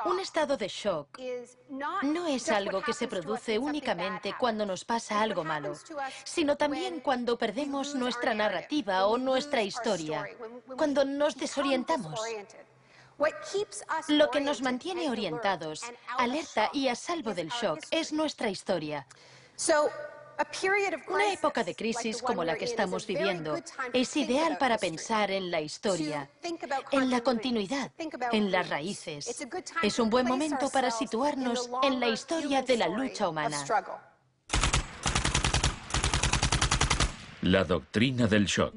Un estado de shock no es algo que se produce únicamente cuando nos pasa algo malo, sino también cuando perdemos nuestra narrativa o nuestra historia, cuando nos desorientamos. Lo que nos mantiene orientados, alerta y a salvo del shock es nuestra historia. Una época de crisis como la que estamos viviendo es ideal para pensar en la historia, en la continuidad, en las raíces. Es un buen momento para situarnos en la historia de la lucha humana. La doctrina del shock.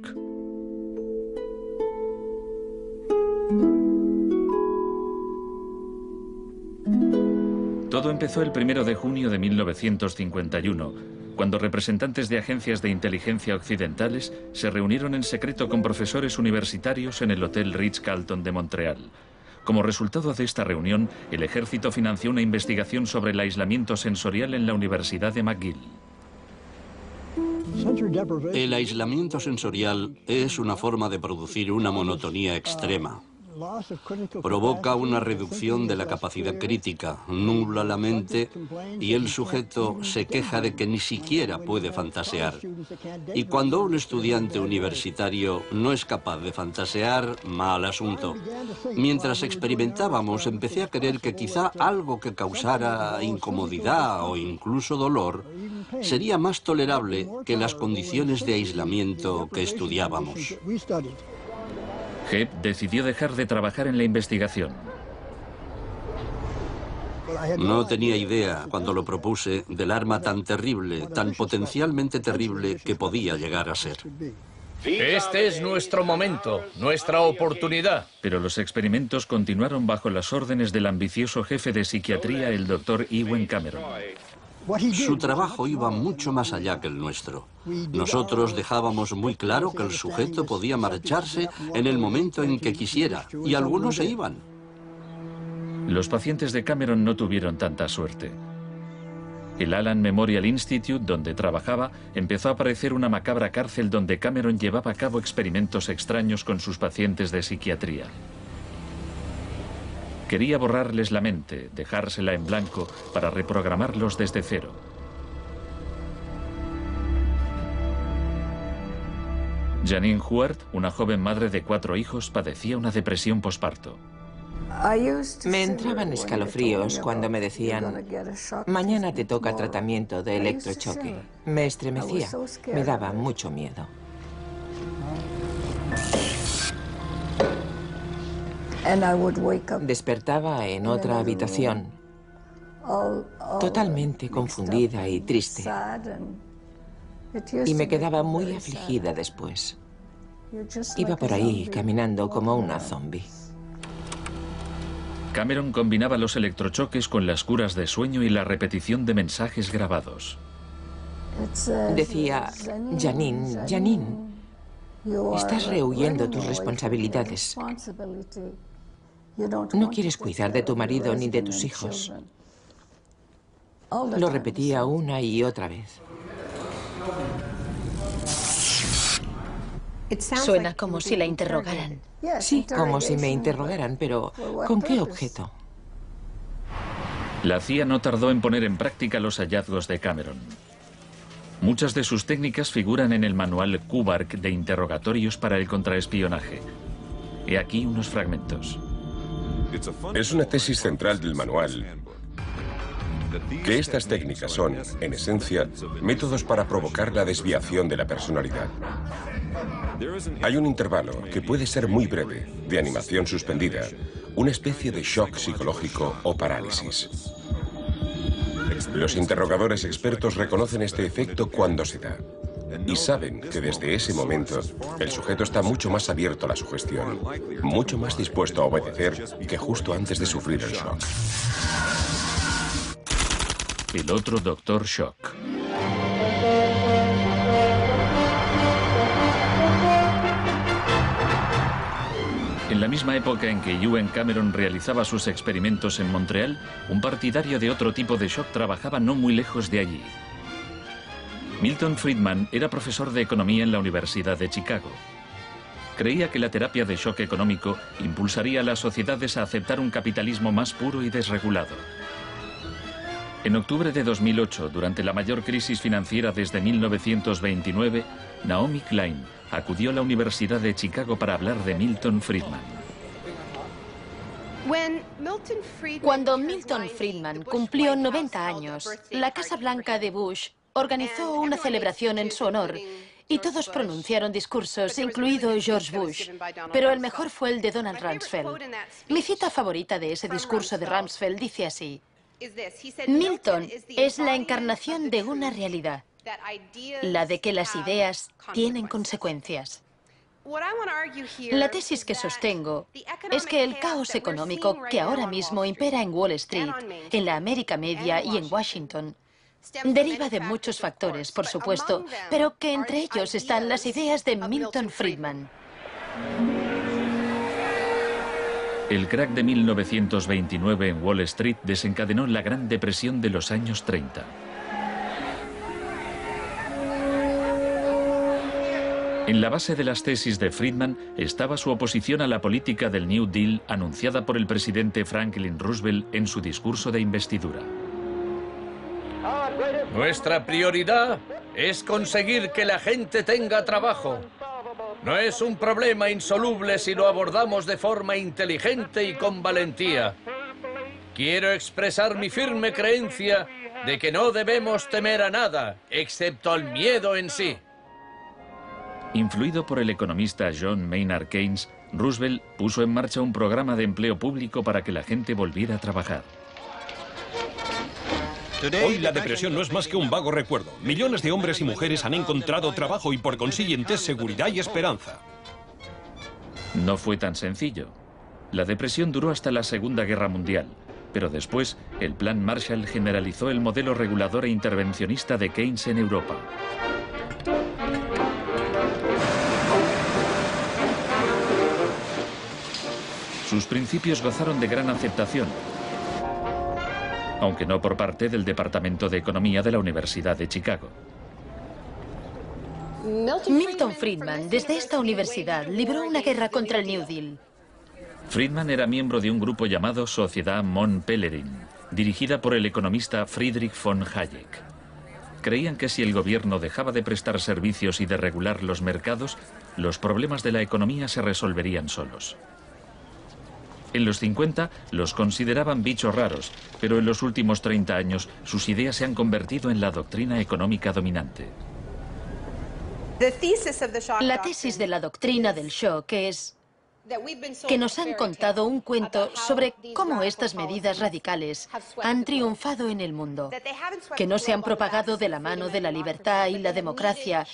Todo empezó el 1 de junio de 1951, cuando representantes de agencias de inteligencia occidentales se reunieron en secreto con profesores universitarios en el Hotel Ritz-Carlton de Montreal. Como resultado de esta reunión, el ejército financió una investigación sobre el aislamiento sensorial en la Universidad de McGill. El aislamiento sensorial es una forma de producir una monotonía extrema. Provoca una reducción de la capacidad crítica, nubla la mente y el sujeto se queja de que ni siquiera puede fantasear. Y cuando un estudiante universitario no es capaz de fantasear, mal asunto. Mientras experimentábamos, empecé a creer que quizá algo que causara incomodidad o incluso dolor sería más tolerable que las condiciones de aislamiento que estudiábamos. Hebb decidió dejar de trabajar en la investigación. No tenía idea, cuando lo propuse, del arma tan terrible, tan potencialmente terrible que podía llegar a ser. Este es nuestro momento, nuestra oportunidad. Pero los experimentos continuaron bajo las órdenes del ambicioso jefe de psiquiatría, el Dr. Ewen Cameron. Su trabajo iba mucho más allá que el nuestro. Nosotros dejábamos muy claro que el sujeto podía marcharse en el momento en que quisiera, y algunos se iban. Los pacientes de Cameron no tuvieron tanta suerte. El Allen Memorial Institute, donde trabajaba, empezó a parecer una macabra cárcel donde Cameron llevaba a cabo experimentos extraños con sus pacientes de psiquiatría. Quería borrarles la mente, dejársela en blanco para reprogramarlos desde cero. Janine Huart, una joven madre de 4 hijos, padecía una depresión posparto. Me entraban escalofríos cuando me decían: mañana te toca tratamiento de electrochoque. Me estremecía, me daba mucho miedo. Despertaba en otra habitación, totalmente confundida y triste. Y me quedaba muy afligida después. Iba por ahí caminando como una zombie. Cameron combinaba los electrochoques con las curas de sueño y la repetición de mensajes grabados. Decía: Janine, Janine, estás rehuyendo tus responsabilidades. No quieres cuidar de tu marido ni de tus hijos. Lo repetía una y otra vez. Suena como si la interrogaran. Sí, como si me interrogaran, pero ¿con qué objeto? La CIA no tardó en poner en práctica los hallazgos de Cameron. Muchas de sus técnicas figuran en el manual Kubark de interrogatorios para el contraespionaje. He aquí unos fragmentos. Es una tesis central del manual que estas técnicas son, en esencia, métodos para provocar la desviación de la personalidad. Hay un intervalo, que puede ser muy breve, de animación suspendida, una especie de shock psicológico o parálisis. Los interrogadores expertos reconocen este efecto cuando se da y saben que desde ese momento el sujeto está mucho más abierto a la sugestión, mucho más dispuesto a obedecer que justo antes de sufrir el shock. El otro Dr. Shock. En la misma época en que Ewen Cameron realizaba sus experimentos en Montreal, un partidario de otro tipo de shock trabajaba no muy lejos de allí. Milton Friedman era profesor de economía en la Universidad de Chicago. Creía que la terapia de shock económico impulsaría a las sociedades a aceptar un capitalismo más puro y desregulado. En octubre de 2008, durante la mayor crisis financiera desde 1929, Naomi Klein acudió a la Universidad de Chicago para hablar de Milton Friedman. Cuando Milton Friedman cumplió 90 años, la Casa Blanca de Bush organizó una celebración en su honor y todos pronunciaron discursos, incluido George Bush, pero el mejor fue el de Donald Rumsfeld. Mi cita favorita de ese discurso de Rumsfeld dice así: Milton es la encarnación de una realidad, la de que las ideas tienen consecuencias. La tesis que sostengo es que el caos económico que ahora mismo impera en Wall Street, en la América Media y en Washington, deriva de muchos factores, por supuesto, pero que entre ellos están las ideas de Milton Friedman. El crack de 1929 en Wall Street desencadenó la Gran Depresión de los años 30. En la base de las tesis de Friedman estaba su oposición a la política del New Deal anunciada por el presidente Franklin Roosevelt en su discurso de investidura. Nuestra prioridad es conseguir que la gente tenga trabajo. No es un problema insoluble si lo abordamos de forma inteligente y con valentía. Quiero expresar mi firme creencia de que no debemos temer a nada, excepto al miedo en sí. Influido por el economista John Maynard Keynes, Roosevelt puso en marcha un programa de empleo público para que la gente volviera a trabajar. Hoy la depresión no es más que un vago recuerdo. Millones de hombres y mujeres han encontrado trabajo y por consiguiente seguridad y esperanza. No fue tan sencillo. La depresión duró hasta la Segunda Guerra Mundial, pero después el Plan Marshall generalizó el modelo regulador e intervencionista de Keynes en Europa. Sus principios gozaron de gran aceptación, aunque no por parte del Departamento de Economía de la Universidad de Chicago. Milton Friedman, desde esta universidad, libró una guerra contra el New Deal. Friedman era miembro de un grupo llamado Sociedad Mont Pelerin, dirigida por el economista Friedrich von Hayek. Creían que si el gobierno dejaba de prestar servicios y de regular los mercados, los problemas de la economía se resolverían solos. En los 50 los consideraban bichos raros, pero en los últimos 30 años sus ideas se han convertido en la doctrina económica dominante. La tesis de la doctrina del shock es que nos han contado un cuento sobre cómo estas medidas radicales han triunfado en el mundo, que no se han propagado de la mano de la libertad y la democracia,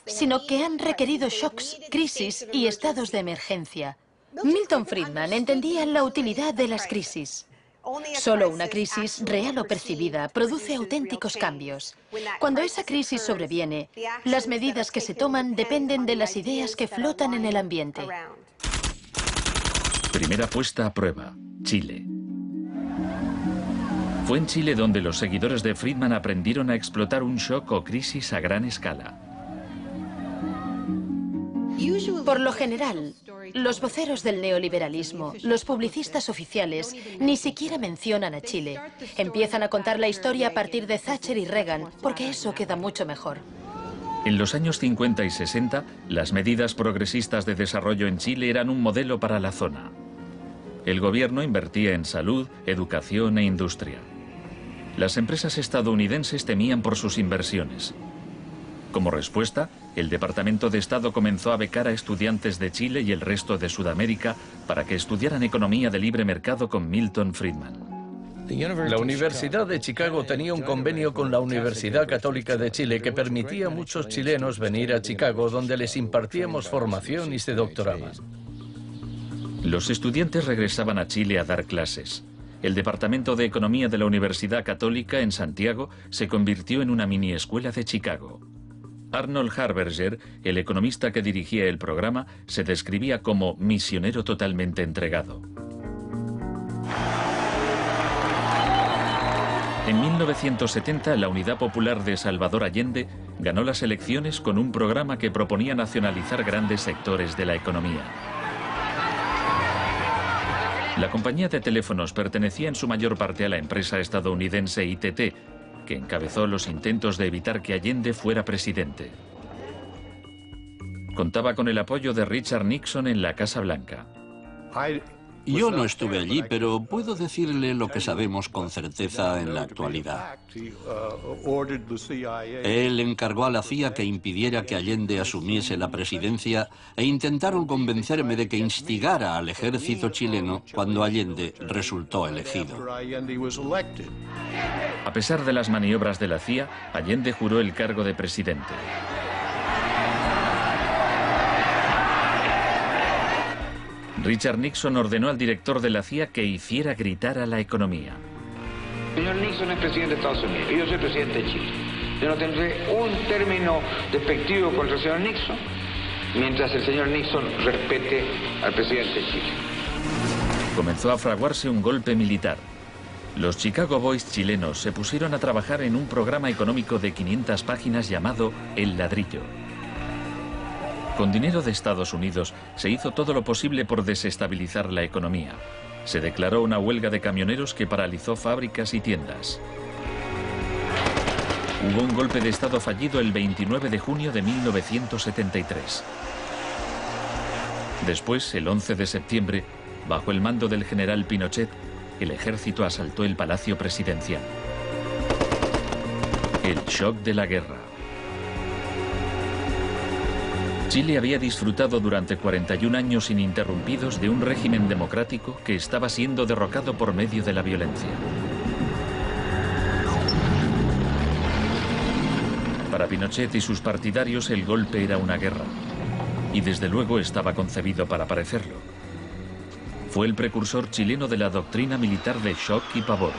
sino que han requerido shocks, crisis y estados de emergencia. Milton Friedman entendía la utilidad de las crisis. Solo una crisis, real o percibida, produce auténticos cambios. Cuando esa crisis sobreviene, las medidas que se toman dependen de las ideas que flotan en el ambiente. Primera puesta a prueba: Chile. Fue en Chile donde los seguidores de Friedman aprendieron a explotar un shock o crisis a gran escala. Por lo general, los voceros del neoliberalismo, los publicistas oficiales, ni siquiera mencionan a Chile. Empiezan a contar la historia a partir de Thatcher y Reagan, porque eso queda mucho mejor. En los años 50 y 60, las medidas progresistas de desarrollo en Chile eran un modelo para la zona. El gobierno invertía en salud, educación e industria. Las empresas estadounidenses temían por sus inversiones. Como respuesta, el Departamento de Estado comenzó a becar a estudiantes de Chile y el resto de Sudamérica para que estudiaran economía de libre mercado con Milton Friedman. La Universidad de Chicago tenía un convenio con la Universidad Católica de Chile que permitía a muchos chilenos venir a Chicago, donde les impartíamos formación y se doctoraban. Los estudiantes regresaban a Chile a dar clases. El Departamento de Economía de la Universidad Católica en Santiago se convirtió en una mini escuela de Chicago. Arnold Harberger, el economista que dirigía el programa, se describía como misionero totalmente entregado. En 1970, la Unidad Popular de Salvador Allende Ganó las elecciones con un programa que proponía nacionalizar grandes sectores de la economía. La compañía de teléfonos pertenecía en su mayor parte a la empresa estadounidense ITT, que encabezó los intentos de evitar que Allende fuera presidente. Contaba con el apoyo de Richard Nixon en la Casa Blanca. Yo no estuve allí, pero puedo decirle lo que sabemos con certeza en la actualidad. Él encargó a la CIA que impidiera que Allende asumiese la presidencia e intentaron convencerme de que instigara al ejército chileno cuando Allende resultó elegido. A pesar de las maniobras de la CIA, Allende juró el cargo de presidente. Richard Nixon ordenó al director de la CIA que hiciera gritar a la economía. Señor Nixon es presidente de Estados Unidos y yo soy presidente de Chile. Yo no tendré un término despectivo contra el señor Nixon mientras el señor Nixon respete al presidente de Chile. Comenzó a fraguarse un golpe militar. Los Chicago Boys chilenos se pusieron a trabajar en un programa económico de 500 páginas llamado El Ladrillo. Con dinero de Estados Unidos se hizo todo lo posible por desestabilizar la economía. Se declaró una huelga de camioneros que paralizó fábricas y tiendas. Hubo un golpe de Estado fallido el 29 de junio de 1973. Después, el 11 de septiembre, bajo el mando del general Pinochet, el ejército asaltó el Palacio Presidencial. El shock de la guerra. Chile había disfrutado durante 41 años ininterrumpidos de un régimen democrático que estaba siendo derrocado por medio de la violencia. Para Pinochet y sus partidarios el golpe era una guerra, y desde luego estaba concebido para parecerlo. Fue el precursor chileno de la doctrina militar de shock y pavor.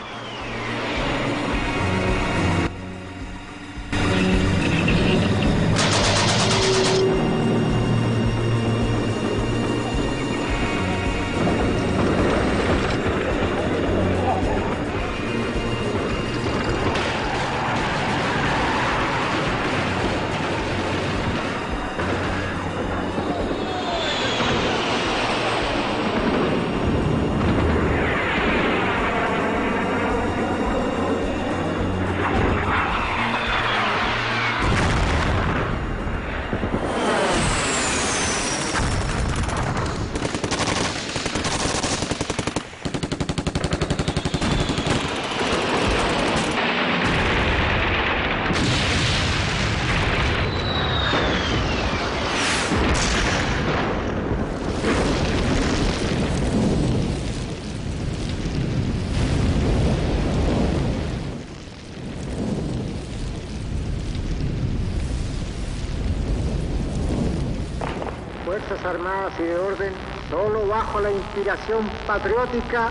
Fuerzas Armadas y de Orden, solo bajo la inspiración patriótica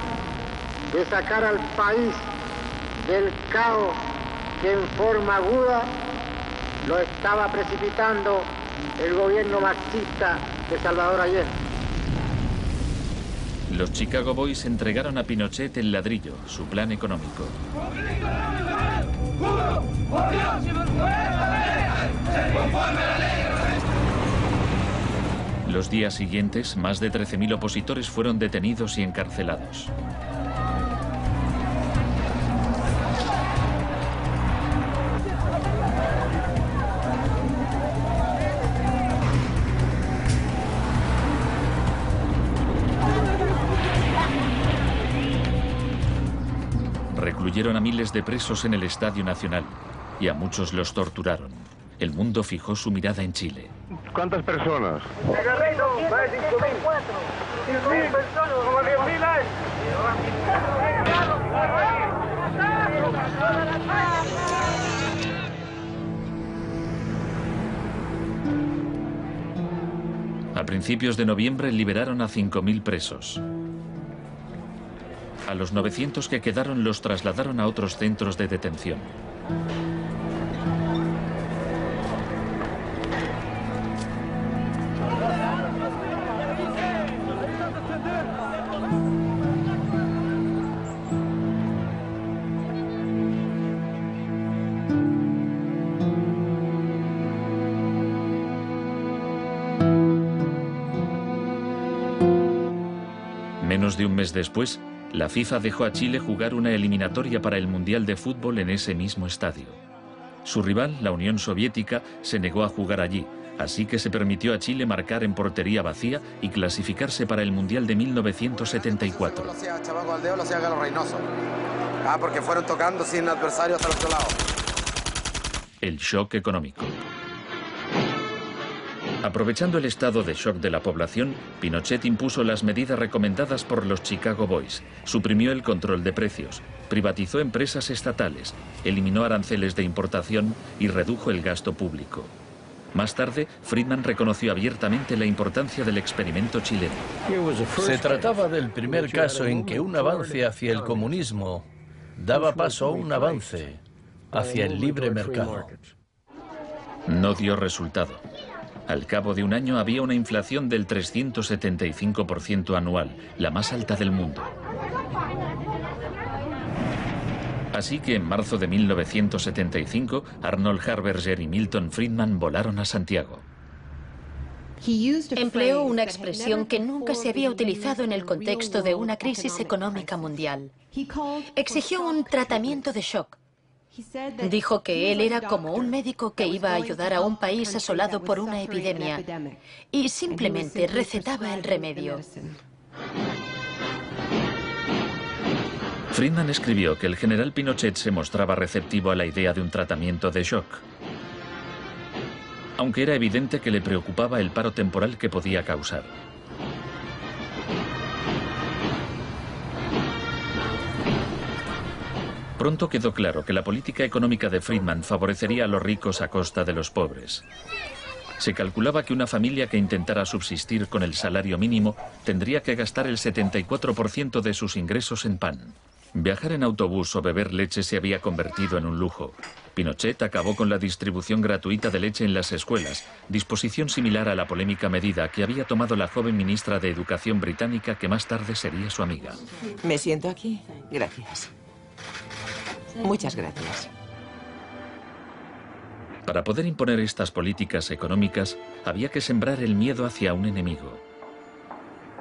de sacar al país del caos que en forma aguda lo estaba precipitando el gobierno marxista de Salvador Allende. Los Chicago Boys entregaron a Pinochet El Ladrillo, su plan económico. Los días siguientes, más de 13.000 opositores fueron detenidos y encarcelados. Recluyeron a miles de presos en el Estadio Nacional y a muchos los torturaron. El mundo fijó su mirada en Chile. ¿Cuántas personas? Más de 5.000. 5.000 personas, como 10.000 hay. A principios de noviembre liberaron a 5.000 presos. A los 900 que quedaron los trasladaron a otros centros de detención. Menos de un mes después, la FIFA dejó a Chile jugar una eliminatoria para el Mundial de Fútbol en ese mismo estadio. Su rival, la Unión Soviética, se negó a jugar allí, así que se permitió a Chile marcar en portería vacía y clasificarse para el Mundial de 1974. Porque fueron tocando sin adversario hasta el otro lado. El shock económico. Aprovechando el estado de shock de la población, Pinochet impuso las medidas recomendadas por los Chicago Boys, suprimió el control de precios, privatizó empresas estatales, eliminó aranceles de importación y redujo el gasto público. Más tarde, Friedman reconoció abiertamente la importancia del experimento chileno. Se trataba del primer caso en que un avance hacia el comunismo daba paso a un avance hacia el libre mercado. No dio resultado. Al cabo de un año había una inflación del 375% anual, la más alta del mundo. Así que en marzo de 1975, Arnold Harberger y Milton Friedman volaron a Santiago. Empleó una expresión que nunca se había utilizado en el contexto de una crisis económica mundial. Exigió un tratamiento de shock. Dijo que él era como un médico que iba a ayudar a un país asolado por una epidemia y simplemente recetaba el remedio. Friedman escribió que el general Pinochet se mostraba receptivo a la idea de un tratamiento de shock, aunque era evidente que le preocupaba el paro temporal que podía causar. Pronto quedó claro que la política económica de Friedman favorecería a los ricos a costa de los pobres. Se calculaba que una familia que intentara subsistir con el salario mínimo tendría que gastar el 74% de sus ingresos en pan. Viajar en autobús o beber leche se había convertido en un lujo. Pinochet acabó con la distribución gratuita de leche en las escuelas, disposición similar a la polémica medida que había tomado la joven ministra de Educación británica que más tarde sería su amiga. ¿Me siento aquí? Gracias. Muchas gracias. Para poder imponer estas políticas económicas, había que sembrar el miedo hacia un enemigo.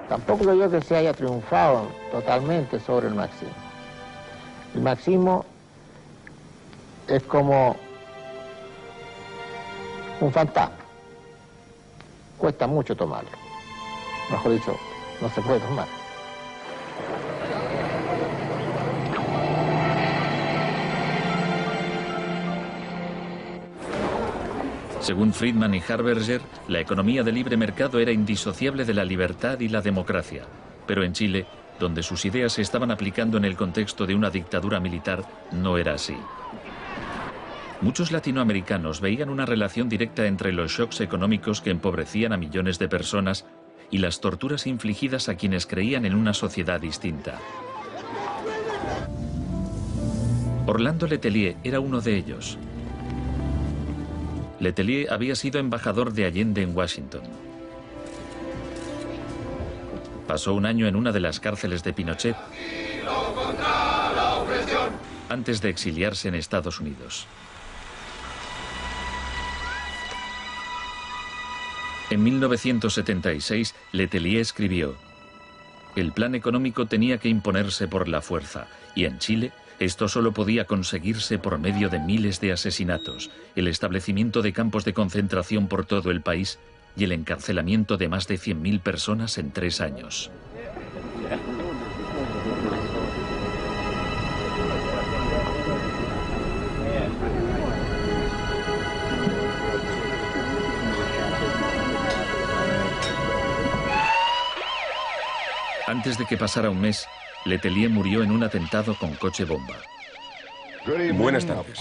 Tampoco creo yo que se haya triunfado totalmente sobre el marxismo. El marxismo es como un fantasma. Cuesta mucho tomarlo. Mejor dicho, no se puede tomar. Según Friedman y Harberger, la economía de libre mercado era indisociable de la libertad y la democracia. Pero en Chile, donde sus ideas se estaban aplicando en el contexto de una dictadura militar, no era así. Muchos latinoamericanos veían una relación directa entre los shocks económicos que empobrecían a millones de personas y las torturas infligidas a quienes creían en una sociedad distinta. Orlando Letelier era uno de ellos. Letelier había sido embajador de Allende en Washington. Pasó un año en una de las cárceles de Pinochet antes de exiliarse en Estados Unidos. En 1976, Letelier escribió: el plan económico tenía que imponerse por la fuerza, y en Chile esto solo podía conseguirse por medio de miles de asesinatos, el establecimiento de campos de concentración por todo el país y el encarcelamiento de más de 100.000 personas en 3 años. Antes de que pasara un mes, Letelier murió en un atentado con coche bomba. Buenas tardes.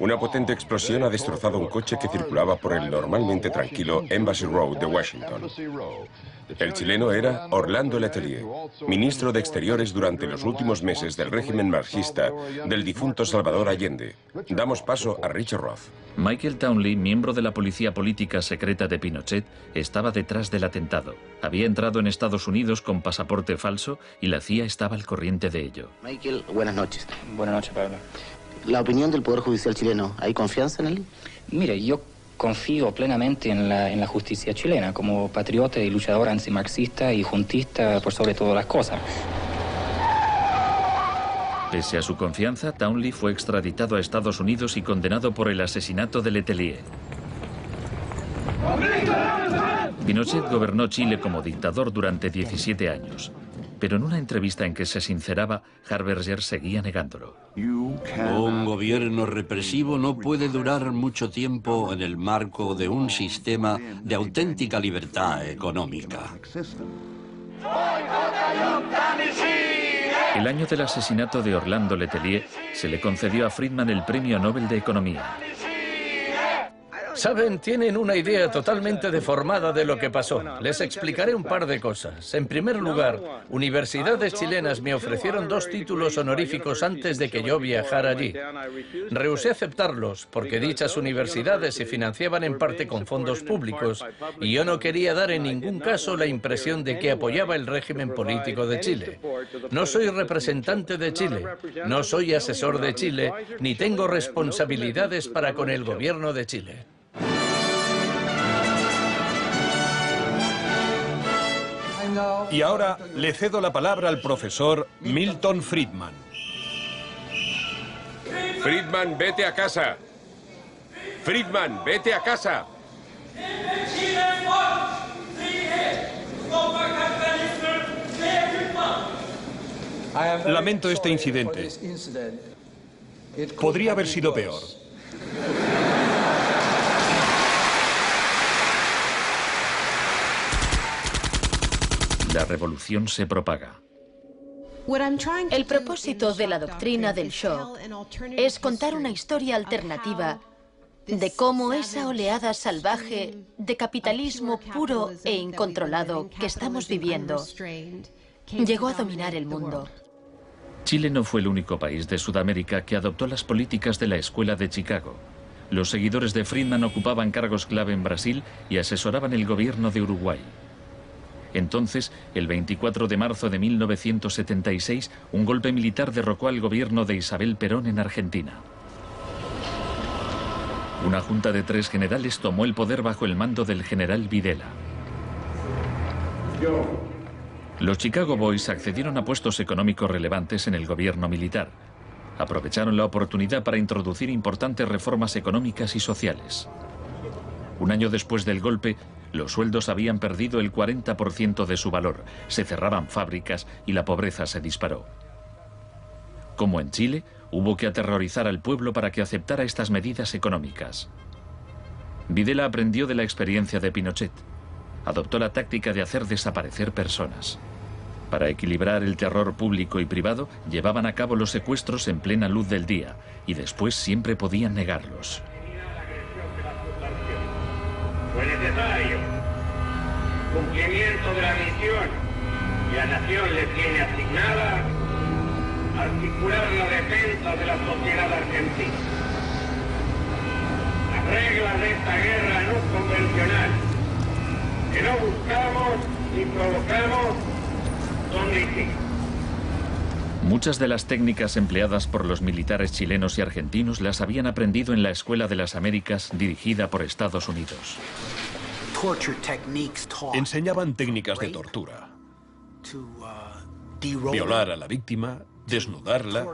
Una potente explosión ha destrozado un coche que circulaba por el normalmente tranquilo Embassy Road de Washington. El chileno era Orlando Letelier, ministro de Exteriores durante los últimos meses del régimen marxista del difunto Salvador Allende. Damos paso a Richard Roth. Michael Townley, miembro de la policía política secreta de Pinochet, estaba detrás del atentado. Había entrado en Estados Unidos con pasaporte falso y la CIA estaba al corriente de ello. Michael, buenas noches. Buenas noches, Pablo. La opinión del Poder Judicial chileno, ¿hay confianza en él? Mire, yo confío plenamente en la justicia chilena, como patriota y luchador antimarxista y juntista por sobre todas las cosas. Pese a su confianza, Townley fue extraditado a Estados Unidos y condenado por el asesinato de Letelier. Pinochet gobernó Chile como dictador durante 17 años, pero en una entrevista en que se sinceraba, Harberger seguía negándolo. Un gobierno represivo no puede durar mucho tiempo en el marco de un sistema de auténtica libertad económica. El año del asesinato de Orlando Letelier se le concedió a Friedman el Premio Nobel de Economía. Saben, tienen una idea totalmente deformada de lo que pasó. Les explicaré un par de cosas. En primer lugar, universidades chilenas me ofrecieron 2 títulos honoríficos antes de que yo viajara allí. Rehusé aceptarlos porque dichas universidades se financiaban en parte con fondos públicos y yo no quería dar en ningún caso la impresión de que apoyaba el régimen político de Chile. No soy representante de Chile, no soy asesor de Chile, ni tengo responsabilidades para con el gobierno de Chile. Y ahora le cedo la palabra al profesor Milton Friedman. Friedman, vete a casa. Friedman, vete a casa. Lamento este incidente. Podría haber sido peor. La revolución se propaga. El propósito de la doctrina del shock es contar una historia alternativa de cómo esa oleada salvaje de capitalismo puro e incontrolado que estamos viviendo llegó a dominar el mundo. Chile no fue el único país de Sudamérica que adoptó las políticas de la Escuela de Chicago. Los seguidores de Friedman ocupaban cargos clave en Brasil y asesoraban el gobierno de Uruguay. Entonces, el 24 de marzo de 1976, un golpe militar derrocó al gobierno de Isabel Perón en Argentina. Una junta de 3 generales tomó el poder bajo el mando del general Videla. Los Chicago Boys accedieron a puestos económicos relevantes en el gobierno militar. Aprovecharon la oportunidad para introducir importantes reformas económicas y sociales. Un año después del golpe, los sueldos habían perdido el 40% de su valor, se cerraban fábricas y la pobreza se disparó. Como en Chile, hubo que aterrorizar al pueblo para que aceptara estas medidas económicas. Videla aprendió de la experiencia de Pinochet. Adoptó la táctica de hacer desaparecer personas. Para equilibrar el terror público y privado, llevaban a cabo los secuestros en plena luz del día y después siempre podían negarlos. Fue necesario cumplimiento de la misión que la nación le tiene asignada, articular la defensa de la sociedad argentina. Las reglas de esta guerra no convencional, que no buscamos ni provocamos, son distintas. Muchas de las técnicas empleadas por los militares chilenos y argentinos las habían aprendido en la Escuela de las Américas dirigida por Estados Unidos. Enseñaban técnicas de tortura. Violar a la víctima, desnudarla,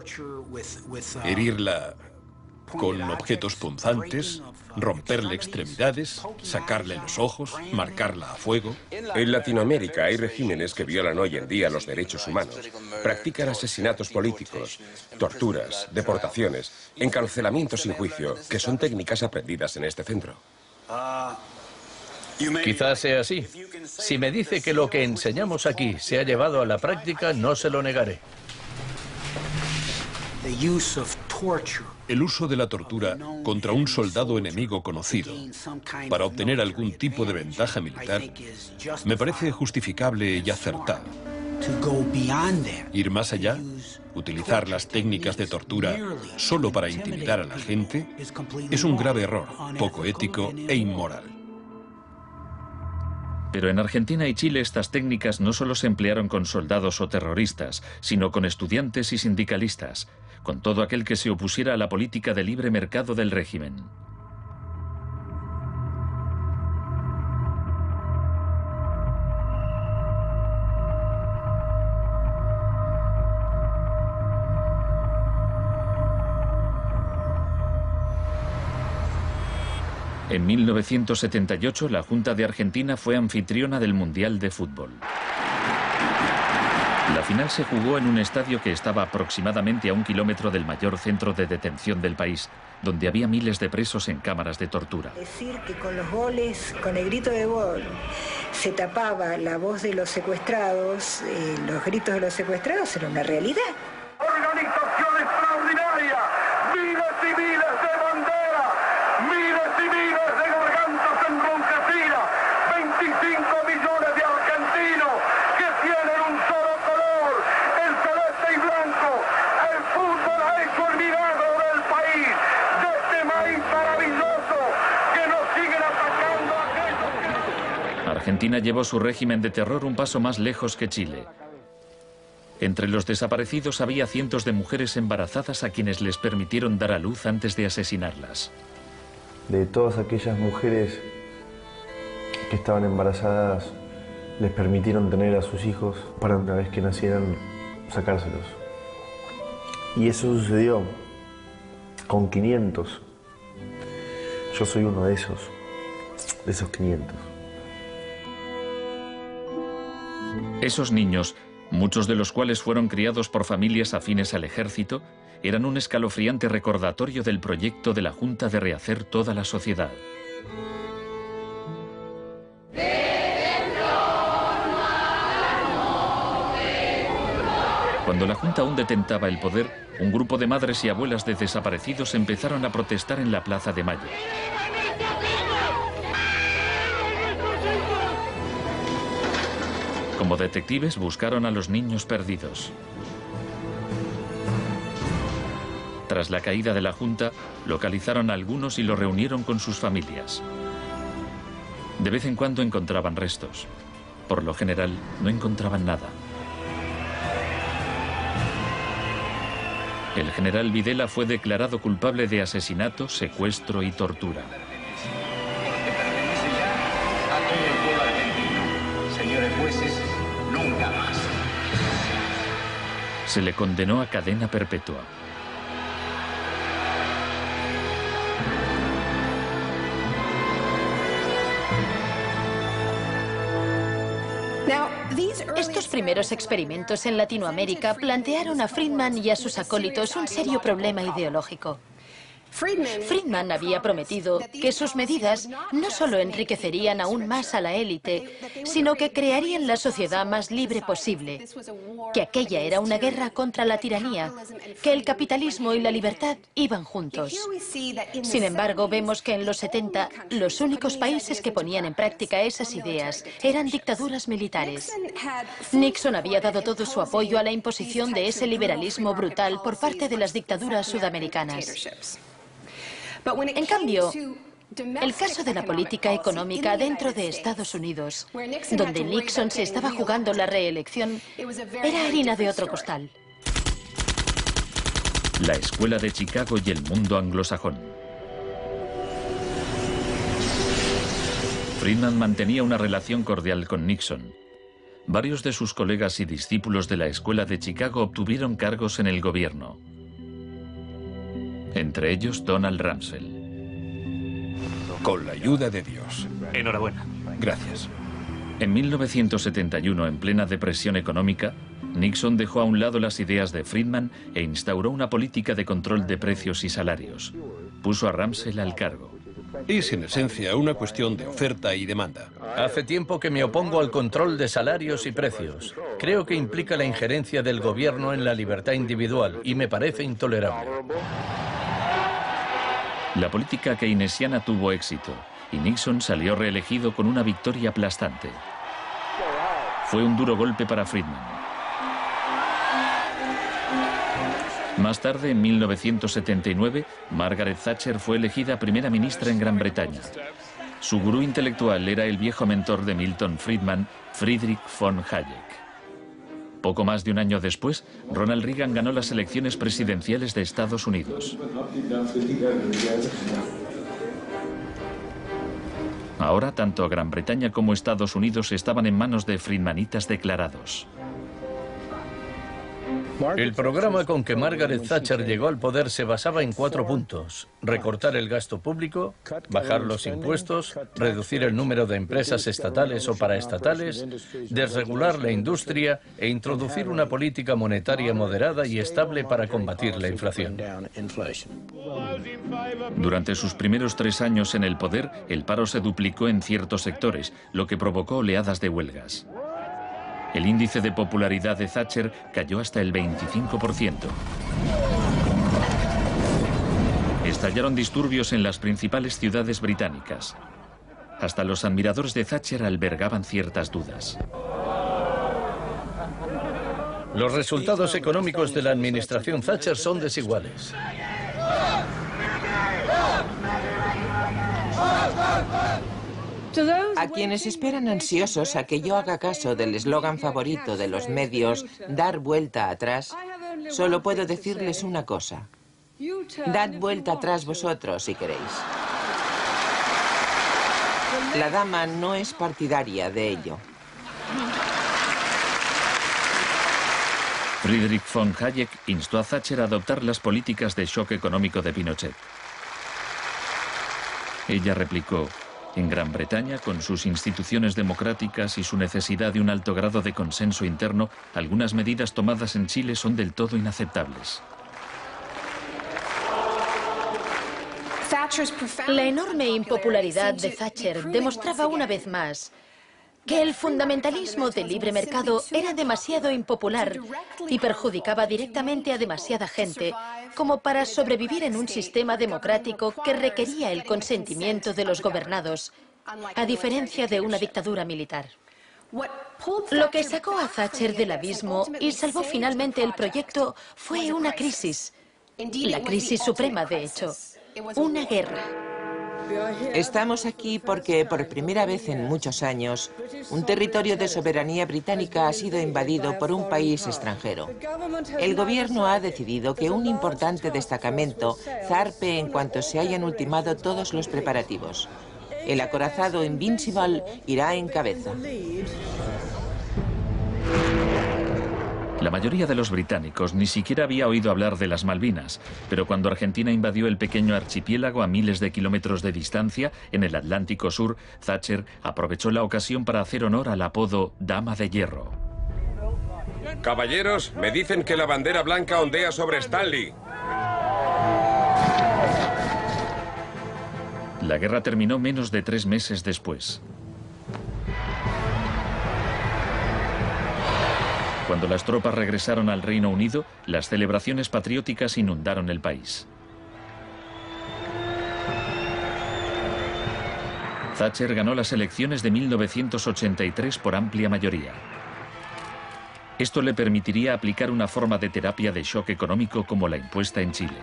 herirla con objetos punzantes, romperle extremidades, sacarle los ojos, marcarla a fuego. En Latinoamérica hay regímenes que violan hoy en día los derechos humanos. Practican asesinatos políticos, torturas, deportaciones, encarcelamientos sin juicio, que son técnicas aprendidas en este centro. Quizás sea así. Si me dice que lo que enseñamos aquí se ha llevado a la práctica, no se lo negaré. El uso de la tortura contra un soldado enemigo conocido para obtener algún tipo de ventaja militar me parece justificable y acertado. Ir más allá, utilizar las técnicas de tortura solo para intimidar a la gente, es un grave error, poco ético e inmoral. Pero en Argentina y Chile estas técnicas no solo se emplearon con soldados o terroristas, sino con estudiantes y sindicalistas, con todo aquel que se opusiera a la política de libre mercado del régimen. En 1978, la Junta de Argentina fue anfitriona del Mundial de Fútbol. La final se jugó en un estadio que estaba aproximadamente a 1 kilómetro del mayor centro de detención del país, donde había miles de presos en cámaras de tortura. Decir que con los goles, con el grito de gol, se tapaba la voz de los secuestrados, los gritos de los secuestrados, era una realidad. Organización extraordinaria, miles y miles de banderas, miles y miles de gargantas enronquecidas, 25 millones de argentinos que tienen un solo color, el celeste y blanco. El fútbol ha hecho el milagro del país, de este maíz maravilloso que nos siguen atacando a aquellos que... Argentina llevó su régimen de terror un paso más lejos que Chile. Entre los desaparecidos había cientos de mujeres embarazadas a quienes les permitieron dar a luz antes de asesinarlas. De todas aquellas mujeres que estaban embarazadas, les permitieron tener a sus hijos para una vez que nacieran, sacárselos. Y eso sucedió con 500. Yo soy uno de esos 500. Esos niños, muchos de los cuales fueron criados por familias afines al ejército, eran un escalofriante recordatorio del proyecto de la Junta de rehacer toda la sociedad. Cuando la Junta aún detentaba el poder, un grupo de madres y abuelas de desaparecidos empezaron a protestar en la Plaza de Mayo. Como detectives buscaron a los niños perdidos. Tras la caída de la Junta, localizaron a algunos y los reunieron con sus familias. De vez en cuando encontraban restos. Por lo general, no encontraban nada. El general Videla fue declarado culpable de asesinato, secuestro y tortura. Señores jueces, nunca más. Se le condenó a cadena perpetua. Estos primeros experimentos en Latinoamérica plantearon a Friedman y a sus acólitos un serio problema ideológico. Friedman había prometido que sus medidas no solo enriquecerían aún más a la élite, sino que crearían la sociedad más libre posible, que aquella era una guerra contra la tiranía, que el capitalismo y la libertad iban juntos. Sin embargo, vemos que en los 70 los únicos países que ponían en práctica esas ideas eran dictaduras militares. Nixon había dado todo su apoyo a la imposición de ese liberalismo brutal por parte de las dictaduras sudamericanas. En cambio, el caso de la política económica dentro de Estados Unidos, donde Nixon se estaba jugando la reelección, era harina de otro costal. La Escuela de Chicago y el mundo anglosajón. Friedman mantenía una relación cordial con Nixon. Varios de sus colegas y discípulos de la Escuela de Chicago obtuvieron cargos en el gobierno. Entre ellos Donald Rumsfeld. Con la ayuda de Dios. Enhorabuena. Gracias. En 1971, en plena depresión económica, Nixon dejó a un lado las ideas de Friedman e instauró una política de control de precios y salarios. Puso a Rumsfeld al cargo. Es en esencia una cuestión de oferta y demanda. Hace tiempo que me opongo al control de salarios y precios. Creo que implica la injerencia del gobierno en la libertad individual y me parece intolerable. La política keynesiana tuvo éxito y Nixon salió reelegido con una victoria aplastante. Fue un duro golpe para Friedman. Más tarde, en 1979, Margaret Thatcher fue elegida primera ministra en Gran Bretaña. Su gurú intelectual era el viejo mentor de Milton Friedman, Friedrich von Hayek. Poco más de un año después, Ronald Reagan ganó las elecciones presidenciales de Estados Unidos. Ahora, tanto Gran Bretaña como Estados Unidos estaban en manos de friedmanitas declarados. El programa con que Margaret Thatcher llegó al poder se basaba en 4 puntos: recortar el gasto público, bajar los impuestos, reducir el número de empresas estatales o paraestatales, desregular la industria e introducir una política monetaria moderada y estable para combatir la inflación. Durante sus primeros 3 años en el poder, el paro se duplicó en ciertos sectores, lo que provocó oleadas de huelgas. El índice de popularidad de Thatcher cayó hasta el 25%. Estallaron disturbios en las principales ciudades británicas. Hasta los admiradores de Thatcher albergaban ciertas dudas. Los resultados económicos de la administración Thatcher son desiguales. A quienes esperan ansiosos a que yo haga caso del eslogan favorito de los medios, dar vuelta atrás, solo puedo decirles una cosa: dad vuelta atrás vosotros si queréis. La dama no es partidaria de ello. Friedrich von Hayek instó a Thatcher a adoptar las políticas de shock económico de Pinochet. Ella replicó: en Gran Bretaña, con sus instituciones democráticas y su necesidad de un alto grado de consenso interno, algunas medidas tomadas en Chile son del todo inaceptables. La enorme impopularidad de Thatcher demostraba una vez más que el fundamentalismo del libre mercado era demasiado impopular y perjudicaba directamente a demasiada gente como para sobrevivir en un sistema democrático que requería el consentimiento de los gobernados, a diferencia de una dictadura militar. Lo que sacó a Thatcher del abismo y salvó finalmente el proyecto fue una crisis, la crisis suprema, de hecho, una guerra. Estamos aquí porque, por primera vez en muchos años, un territorio de soberanía británica ha sido invadido por un país extranjero. El gobierno ha decidido que un importante destacamento zarpe en cuanto se hayan ultimado todos los preparativos. El acorazado Invincible irá en cabeza. La mayoría de los británicos ni siquiera había oído hablar de las Malvinas, pero cuando Argentina invadió el pequeño archipiélago a miles de kilómetros de distancia, en el Atlántico Sur, Thatcher aprovechó la ocasión para hacer honor al apodo Dama de Hierro. Caballeros, me dicen que la bandera blanca ondea sobre Stanley. La guerra terminó menos de 3 meses después. Cuando las tropas regresaron al Reino Unido, las celebraciones patrióticas inundaron el país. Thatcher ganó las elecciones de 1983 por amplia mayoría. Esto le permitiría aplicar una forma de terapia de shock económico como la impuesta en Chile.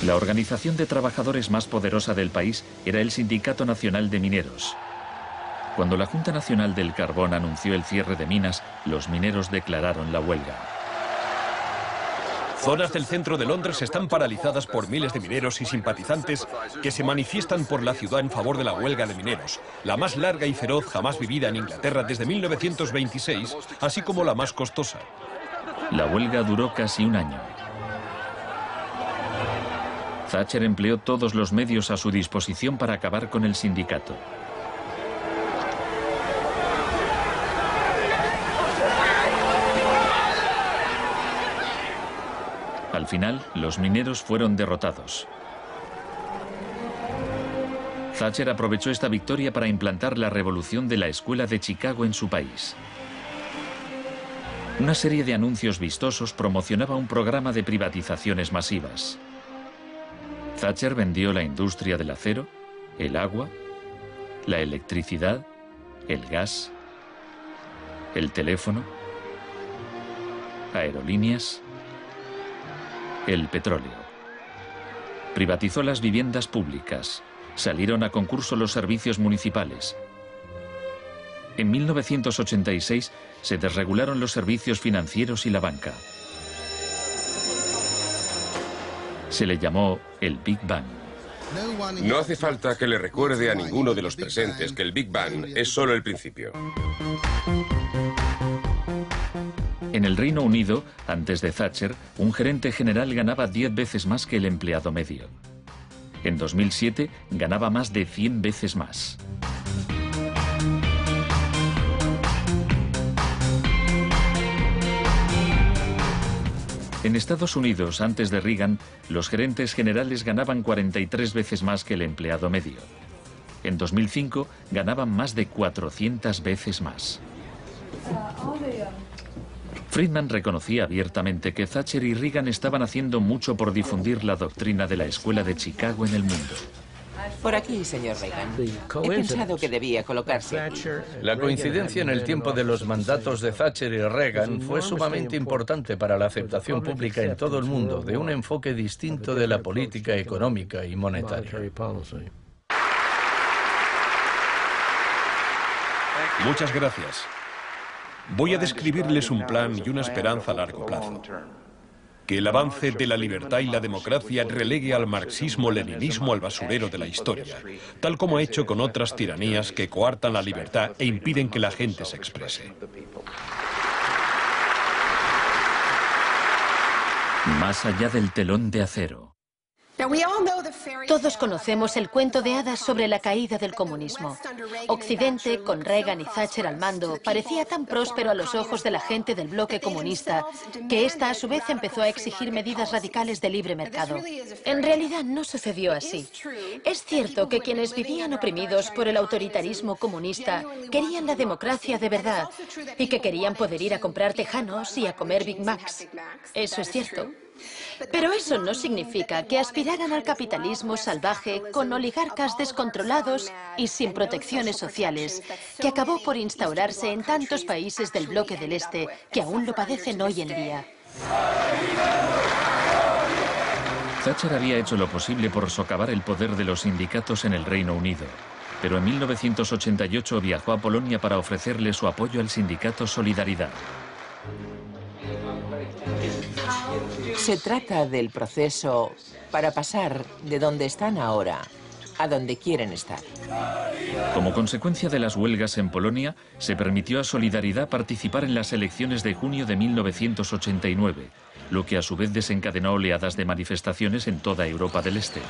La organización de trabajadores más poderosa del país era el Sindicato Nacional de Mineros. Cuando la Junta Nacional del Carbón anunció el cierre de minas, los mineros declararon la huelga. Zonas del centro de Londres están paralizadas por miles de mineros y simpatizantes que se manifiestan por la ciudad en favor de la huelga de mineros, la más larga y feroz jamás vivida en Inglaterra desde 1926, así como la más costosa. La huelga duró casi un año. Thatcher empleó todos los medios a su disposición para acabar con el sindicato. Al final, los mineros fueron derrotados. Thatcher aprovechó esta victoria para implantar la revolución de la Escuela de Chicago en su país. Una serie de anuncios vistosos promocionaba un programa de privatizaciones masivas. Thatcher vendió la industria del acero, el agua, la electricidad, el gas, el teléfono, aerolíneas, el petróleo. Privatizó las viviendas públicas. Salieron a concurso los servicios municipales. En 1986 se desregularon los servicios financieros y la banca. Se le llamó el Big Bang. No hace falta que le recuerde a ninguno de los presentes que el Big Bang es solo el principio. En el Reino Unido, antes de Thatcher, un gerente general ganaba 10 veces más que el empleado medio. En 2007 ganaba más de 100 veces más. En Estados Unidos, antes de Reagan, los gerentes generales ganaban 43 veces más que el empleado medio. En 2005 ganaban más de 400 veces más. Friedman reconocía abiertamente que Thatcher y Reagan estaban haciendo mucho por difundir la doctrina de la Escuela de Chicago en el mundo. Por aquí, señor Reagan. He pensado que debía colocarse aquí. La coincidencia en el tiempo de los mandatos de Thatcher y Reagan fue sumamente importante para la aceptación pública en todo el mundo de un enfoque distinto de la política económica y monetaria. Muchas gracias. Voy a describirles un plan y una esperanza a largo plazo. Que el avance de la libertad y la democracia relegue al marxismo-leninismo al basurero de la historia, tal como ha hecho con otras tiranías que coartan la libertad e impiden que la gente se exprese. Más allá del telón de acero. Todos conocemos el cuento de hadas sobre la caída del comunismo. Occidente, con Reagan y Thatcher al mando, parecía tan próspero a los ojos de la gente del bloque comunista que ésta a su vez empezó a exigir medidas radicales de libre mercado. En realidad no sucedió así. Es cierto que quienes vivían oprimidos por el autoritarismo comunista querían la democracia de verdad y que querían poder ir a comprar tejanos y a comer Big Macs. Eso es cierto. Pero eso no significa que aspiraran al capitalismo salvaje con oligarcas descontrolados y sin protecciones sociales, que acabó por instaurarse en tantos países del bloque del Este que aún lo padecen hoy en día. Thatcher había hecho lo posible por socavar el poder de los sindicatos en el Reino Unido, pero en 1988 viajó a Polonia para ofrecerle su apoyo al sindicato Solidaridad. Se trata del proceso para pasar de donde están ahora a donde quieren estar. Como consecuencia de las huelgas en Polonia, se permitió a Solidaridad participar en las elecciones de junio de 1989, lo que a su vez desencadenó oleadas de manifestaciones en toda Europa del Este.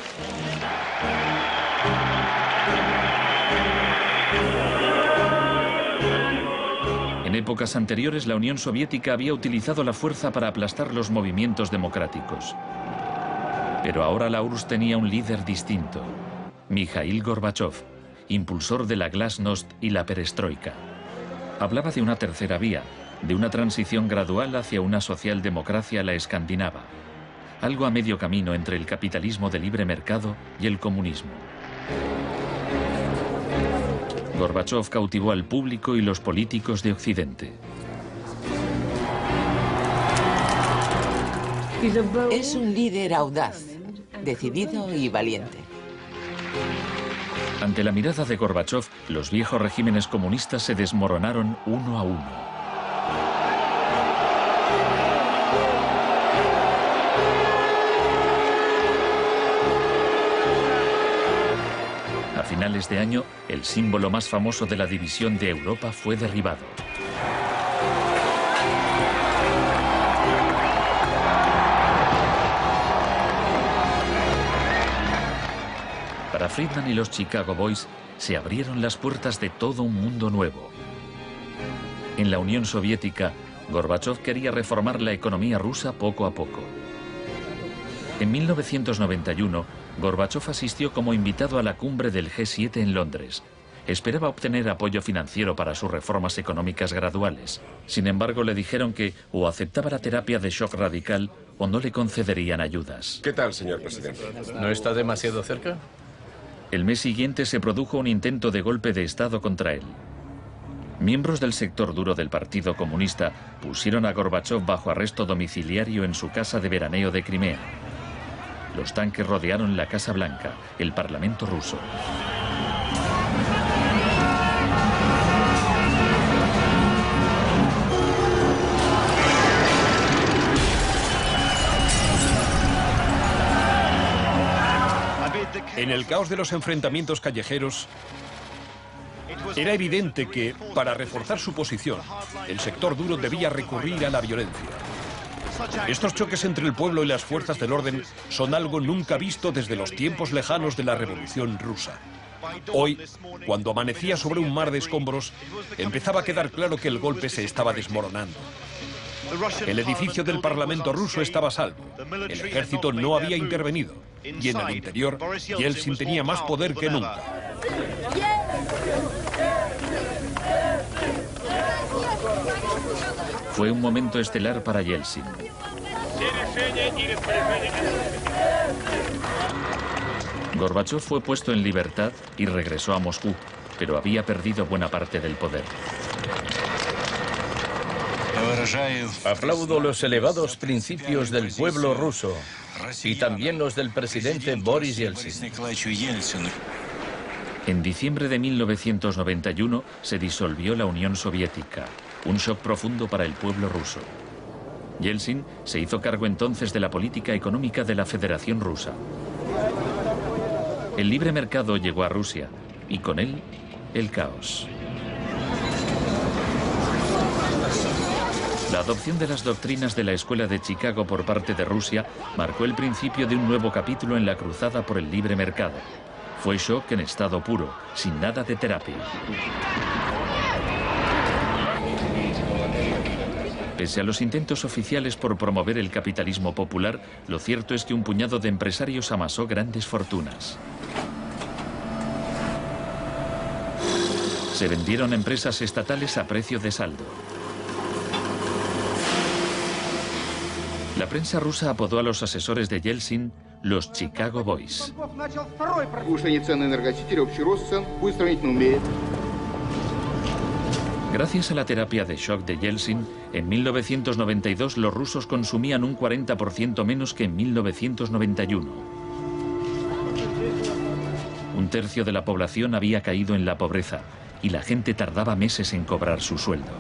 En épocas anteriores, la Unión Soviética había utilizado la fuerza para aplastar los movimientos democráticos. Pero ahora la URSS tenía un líder distinto, Mikhail Gorbachov, impulsor de la Glasnost y la Perestroika. Hablaba de una tercera vía, de una transición gradual hacia una socialdemocracia a la escandinava, algo a medio camino entre el capitalismo de libre mercado y el comunismo. Gorbachov cautivó al público y los políticos de Occidente. Es un líder audaz, decidido y valiente. Ante la mirada de Gorbachov, los viejos regímenes comunistas se desmoronaron uno a uno. A finales de año, el símbolo más famoso de la división de Europa fue derribado. Para Friedman y los Chicago Boys, se abrieron las puertas de todo un mundo nuevo. En la Unión Soviética, Gorbachov quería reformar la economía rusa poco a poco. En 1991, Gorbachov asistió como invitado a la cumbre del G7 en Londres. Esperaba obtener apoyo financiero para sus reformas económicas graduales. Sin embargo, le dijeron que o aceptaba la terapia de shock radical o no le concederían ayudas. ¿Qué tal, señor presidente? ¿No está demasiado cerca? El mes siguiente se produjo un intento de golpe de Estado contra él. Miembros del sector duro del Partido Comunista pusieron a Gorbachov bajo arresto domiciliario en su casa de veraneo de Crimea. Los tanques rodearon la Casa Blanca, el Parlamento ruso. En el caos de los enfrentamientos callejeros, era evidente que, para reforzar su posición, el sector duro debía recurrir a la violencia. Estos choques entre el pueblo y las fuerzas del orden son algo nunca visto desde los tiempos lejanos de la Revolución Rusa. Hoy, cuando amanecía sobre un mar de escombros, empezaba a quedar claro que el golpe se estaba desmoronando. El edificio del Parlamento ruso estaba a salvo. El ejército no había intervenido. Y en el interior, Yeltsin tenía más poder que nunca. Fue un momento estelar para Yeltsin. Gorbachov fue puesto en libertad y regresó a Moscú, pero había perdido buena parte del poder. Aplaudo los elevados principios del pueblo ruso y también los del presidente Boris Yeltsin. En diciembre de 1991 se disolvió la Unión Soviética, un shock profundo para el pueblo ruso. Yeltsin se hizo cargo entonces de la política económica de la Federación Rusa. El libre mercado llegó a Rusia y con él el caos. La adopción de las doctrinas de la Escuela de Chicago por parte de Rusia marcó el principio de un nuevo capítulo en la cruzada por el libre mercado. Fue shock en estado puro, sin nada de terapia. Pese a los intentos oficiales por promover el capitalismo popular, lo cierto es que un puñado de empresarios amasó grandes fortunas. Se vendieron empresas estatales a precio de saldo. La prensa rusa apodó a los asesores de Yeltsin los Chicago Boys. Gracias a la terapia de shock de Yeltsin, en 1992 los rusos consumían un 40% menos que en 1991. Un tercio de la población había caído en la pobreza y la gente tardaba meses en cobrar su sueldo.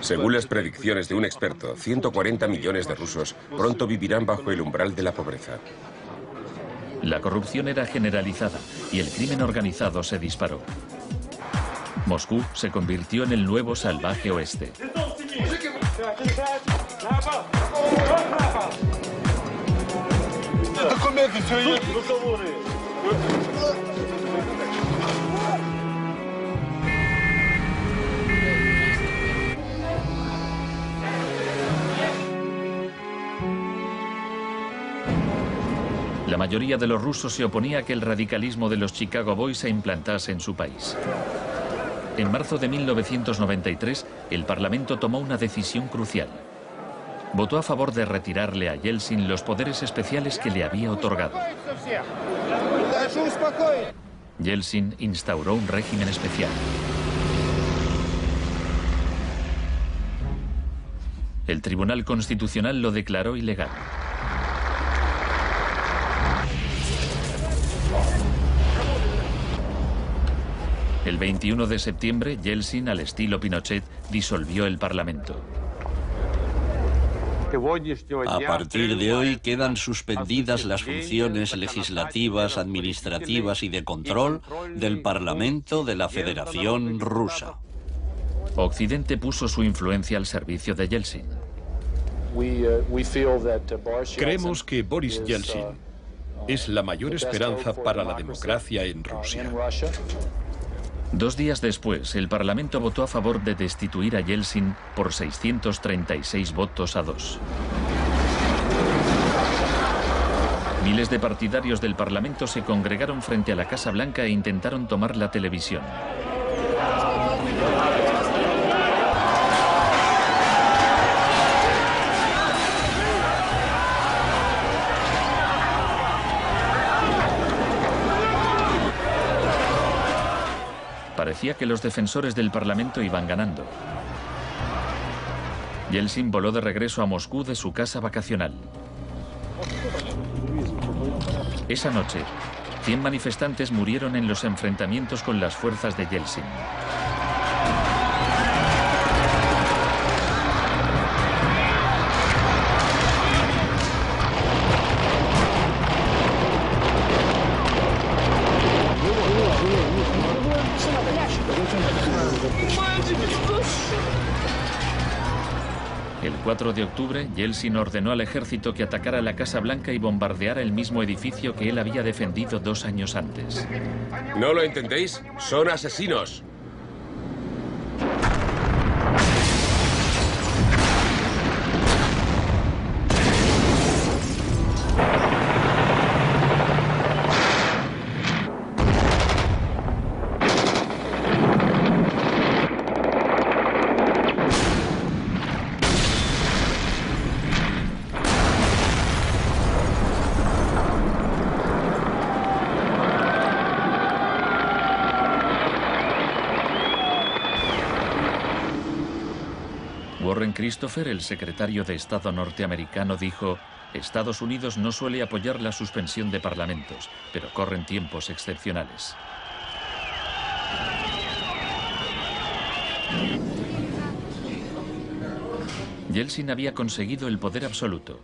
Según las predicciones de un experto, 140 millones de rusos pronto vivirán bajo el umbral de la pobreza. La corrupción era generalizada y el crimen organizado se disparó. Moscú se convirtió en el nuevo salvaje oeste. La mayoría de los rusos se oponía a que el radicalismo de los Chicago Boys se implantase en su país. En marzo de 1993, el Parlamento tomó una decisión crucial. Votó a favor de retirarle a Yeltsin los poderes especiales que le había otorgado. Yeltsin instauró un régimen especial. El Tribunal Constitucional lo declaró ilegal. El 21 de septiembre, Yeltsin, al estilo Pinochet, disolvió el Parlamento. A partir de hoy quedan suspendidas las funciones legislativas, administrativas y de control del Parlamento de la Federación Rusa. Occidente puso su influencia al servicio de Yeltsin. Creemos que Boris Yeltsin es la mayor esperanza para la democracia en Rusia. 2 días después, el Parlamento votó a favor de destituir a Yeltsin por 636 votos a 2. Miles de partidarios del Parlamento se congregaron frente a la Casa Blanca e intentaron tomar la televisión. Parecía que los defensores del Parlamento iban ganando. Yeltsin voló de regreso a Moscú de su casa vacacional. Esa noche, 100 manifestantes murieron en los enfrentamientos con las fuerzas de Yeltsin. El 4 de octubre, Yeltsin ordenó al ejército que atacara la Casa Blanca y bombardeara el mismo edificio que él había defendido 2 años antes. ¿No lo entendéis? ¡Son asesinos! Warren Christopher, el secretario de Estado norteamericano, dijo: Estados Unidos no suele apoyar la suspensión de parlamentos, pero corren tiempos excepcionales. Yeltsin había conseguido el poder absoluto.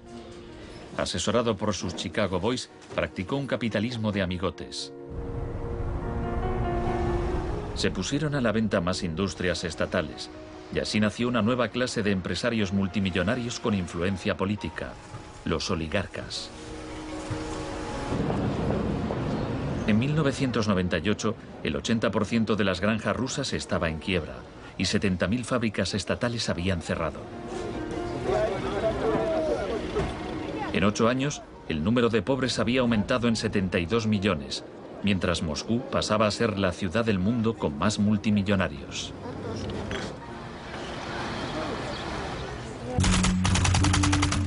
Asesorado por sus Chicago Boys, practicó un capitalismo de amigotes. Se pusieron a la venta más industrias estatales, y así nació una nueva clase de empresarios multimillonarios con influencia política, los oligarcas. En 1998, el 80% de las granjas rusas estaba en quiebra y 70.000 fábricas estatales habían cerrado. En 8 años, el número de pobres había aumentado en 72 millones, mientras Moscú pasaba a ser la ciudad del mundo con más multimillonarios.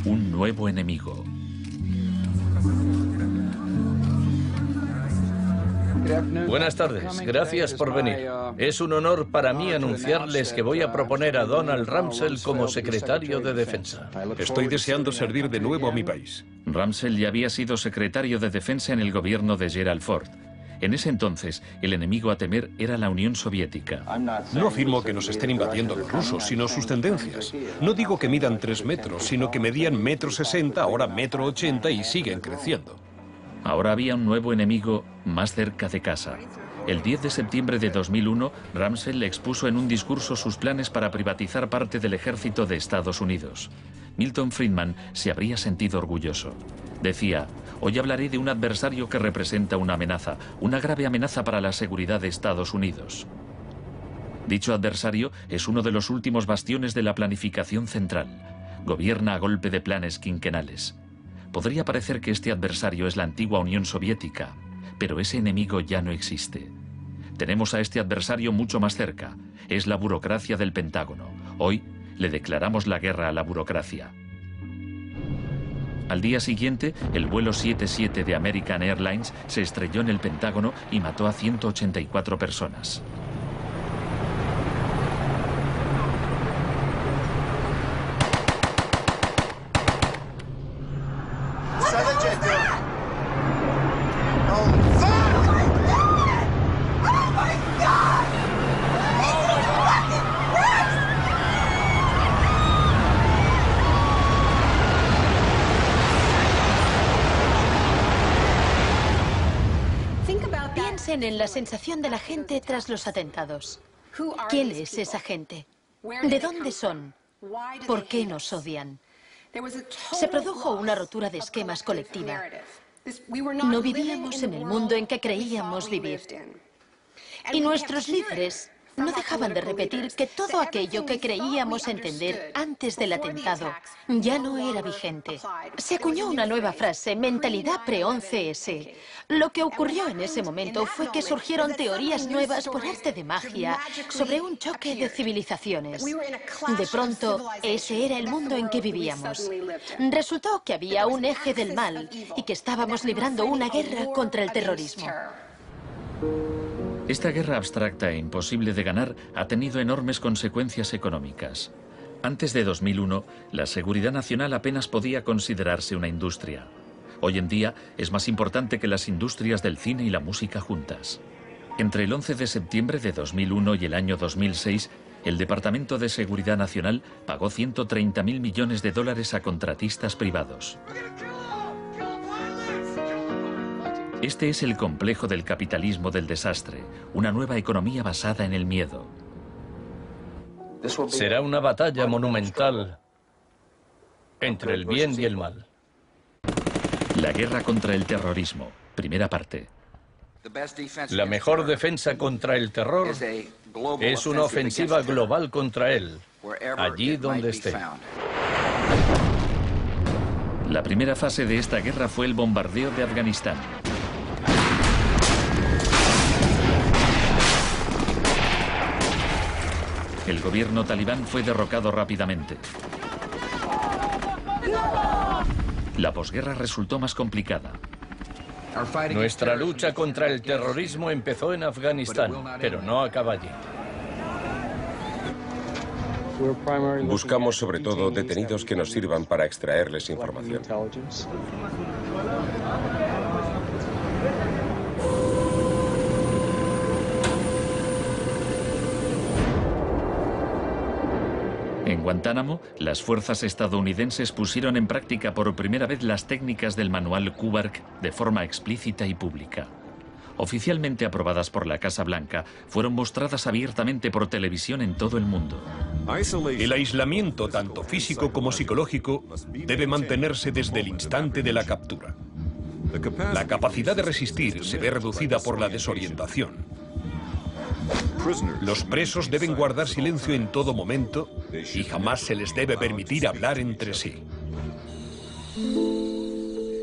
Un nuevo enemigo. Buenas tardes, gracias por venir. Es un honor para mí anunciarles que voy a proponer a Donald Rumsfeld como secretario de Defensa. Estoy deseando servir de nuevo a mi país. Rumsfeld ya había sido secretario de Defensa en el gobierno de Gerald Ford. En ese entonces, el enemigo a temer era la Unión Soviética. No afirmo que nos estén invadiendo los rusos, sino sus tendencias. No digo que midan 3 metros, sino que medían 1,60 m, ahora 1,80 m y siguen creciendo. Ahora había un nuevo enemigo más cerca de casa. El 10 de septiembre de 2001, Rumsfeld expuso en un discurso sus planes para privatizar parte del ejército de Estados Unidos. Milton Friedman se habría sentido orgulloso. Decía: hoy hablaré de un adversario que representa una amenaza, una grave amenaza para la seguridad de Estados Unidos. Dicho adversario es uno de los últimos bastiones de la planificación central. Gobierna a golpe de planes quinquenales. Podría parecer que este adversario es la antigua Unión Soviética, pero ese enemigo ya no existe. Tenemos a este adversario mucho más cerca. Es la burocracia del Pentágono. Hoy le declaramos la guerra a la burocracia. Al día siguiente, el vuelo 77 de American Airlines se estrelló en el Pentágono y mató a 184 personas. Piensen en la sensación de la gente tras los atentados. ¿Quién es esa gente? ¿De dónde son? ¿Por qué nos odian? Se produjo una rotura de esquemas colectiva. No vivíamos en el mundo en que creíamos vivir. Y nuestros líderes no dejaban de repetir que todo aquello que creíamos entender antes del atentado ya no era vigente. Se acuñó una nueva frase, mentalidad pre-11S. Lo que ocurrió en ese momento fue que surgieron teorías nuevas por arte de magia sobre un choque de civilizaciones. De pronto, ese era el mundo en que vivíamos. Resultó que había un eje del mal y que estábamos librando una guerra contra el terrorismo. Esta guerra abstracta e imposible de ganar ha tenido enormes consecuencias económicas. Antes de 2001, la seguridad nacional apenas podía considerarse una industria. Hoy en día es más importante que las industrias del cine y la música juntas. Entre el 11 de septiembre de 2001 y el año 2006, el Departamento de Seguridad Nacional pagó $130.000 millones a contratistas privados. Este es el complejo del capitalismo del desastre, una nueva economía basada en el miedo. Será una batalla monumental entre el bien y el mal. La guerra contra el terrorismo, primera parte. La mejor defensa contra el terror es una ofensiva global contra él, allí donde esté. La primera fase de esta guerra fue el bombardeo de Afganistán. El gobierno talibán fue derrocado rápidamente. La posguerra resultó más complicada. Nuestra lucha contra el terrorismo empezó en Afganistán, pero no acaba allí. Buscamos sobre todo detenidos que nos sirvan para extraerles información. En Guantánamo, las fuerzas estadounidenses pusieron en práctica por primera vez las técnicas del manual Kubark de forma explícita y pública. Oficialmente aprobadas por la Casa Blanca, fueron mostradas abiertamente por televisión en todo el mundo. El aislamiento, tanto físico como psicológico, debe mantenerse desde el instante de la captura. La capacidad de resistir se ve reducida por la desorientación. Los presos deben guardar silencio en todo momento y jamás se les debe permitir hablar entre sí.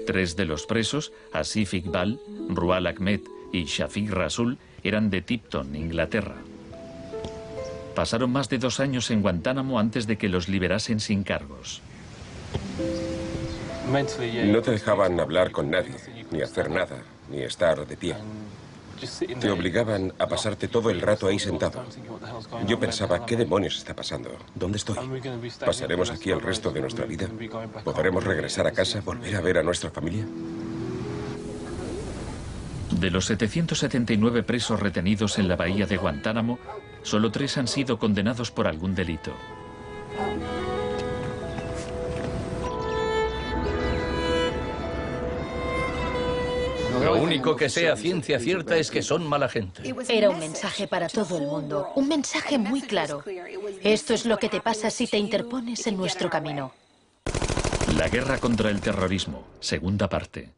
3 de los presos, Asif Iqbal, Rual Ahmed y Shafiq Rasul, eran de Tipton, Inglaterra. Pasaron más de 2 años en Guantánamo antes de que los liberasen sin cargos. No te dejaban hablar con nadie, ni hacer nada, ni estar de pie. Te obligaban a pasarte todo el rato ahí sentado. Yo pensaba, ¿qué demonios está pasando? ¿Dónde estoy? ¿Pasaremos aquí el resto de nuestra vida? ¿Podremos regresar a casa, volver a ver a nuestra familia? De los 779 presos retenidos en la bahía de Guantánamo, solo 3 han sido condenados por algún delito. Lo único que sé a ciencia cierta es que son mala gente. Era un mensaje para todo el mundo, un mensaje muy claro. Esto es lo que te pasa si te interpones en nuestro camino. La guerra contra el terrorismo, segunda parte.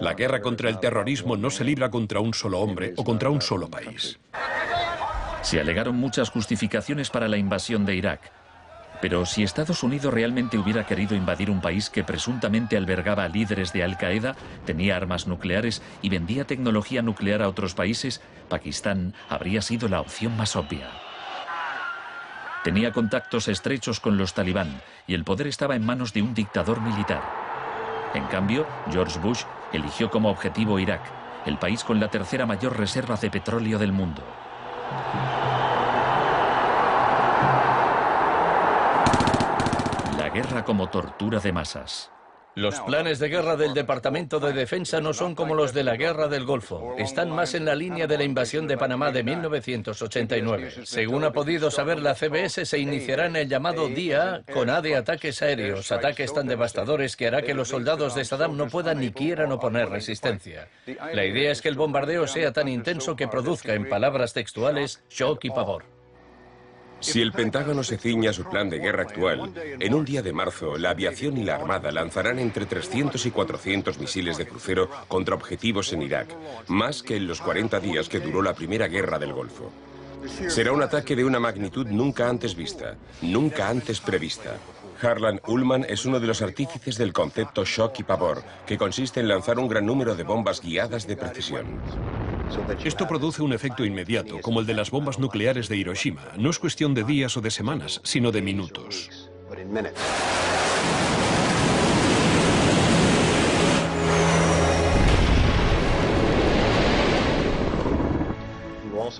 La guerra contra el terrorismo no se libra contra un solo hombre o contra un solo país. Se alegaron muchas justificaciones para la invasión de Irak. Pero si Estados Unidos realmente hubiera querido invadir un país que presuntamente albergaba a líderes de Al-Qaeda, tenía armas nucleares y vendía tecnología nuclear a otros países, Pakistán habría sido la opción más obvia. Tenía contactos estrechos con los talibán y el poder estaba en manos de un dictador militar. En cambio, George Bush eligió como objetivo Irak, el país con la tercera mayor reserva de petróleo del mundo. La guerra como tortura de masas. Los planes de guerra del Departamento de Defensa no son como los de la Guerra del Golfo. Están más en la línea de la invasión de Panamá de 1989. Según ha podido saber la CBS, se iniciará en el llamado Día A con A de ataques aéreos, ataques tan devastadores que hará que los soldados de Saddam no puedan ni quieran oponer resistencia. La idea es que el bombardeo sea tan intenso que produzca, en palabras textuales, shock y pavor. Si el Pentágono se ciña a su plan de guerra actual, en un día de marzo, la aviación y la armada lanzarán entre 300 y 400 misiles de crucero contra objetivos en Irak, más que en los 40 días que duró la primera guerra del Golfo. Será un ataque de una magnitud nunca antes vista, nunca antes prevista. Harlan Ullman es uno de los artífices del concepto shock y pavor, que consiste en lanzar un gran número de bombas guiadas de precisión. Esto produce un efecto inmediato, como el de las bombas nucleares de Hiroshima. No es cuestión de días o de semanas, sino de minutos.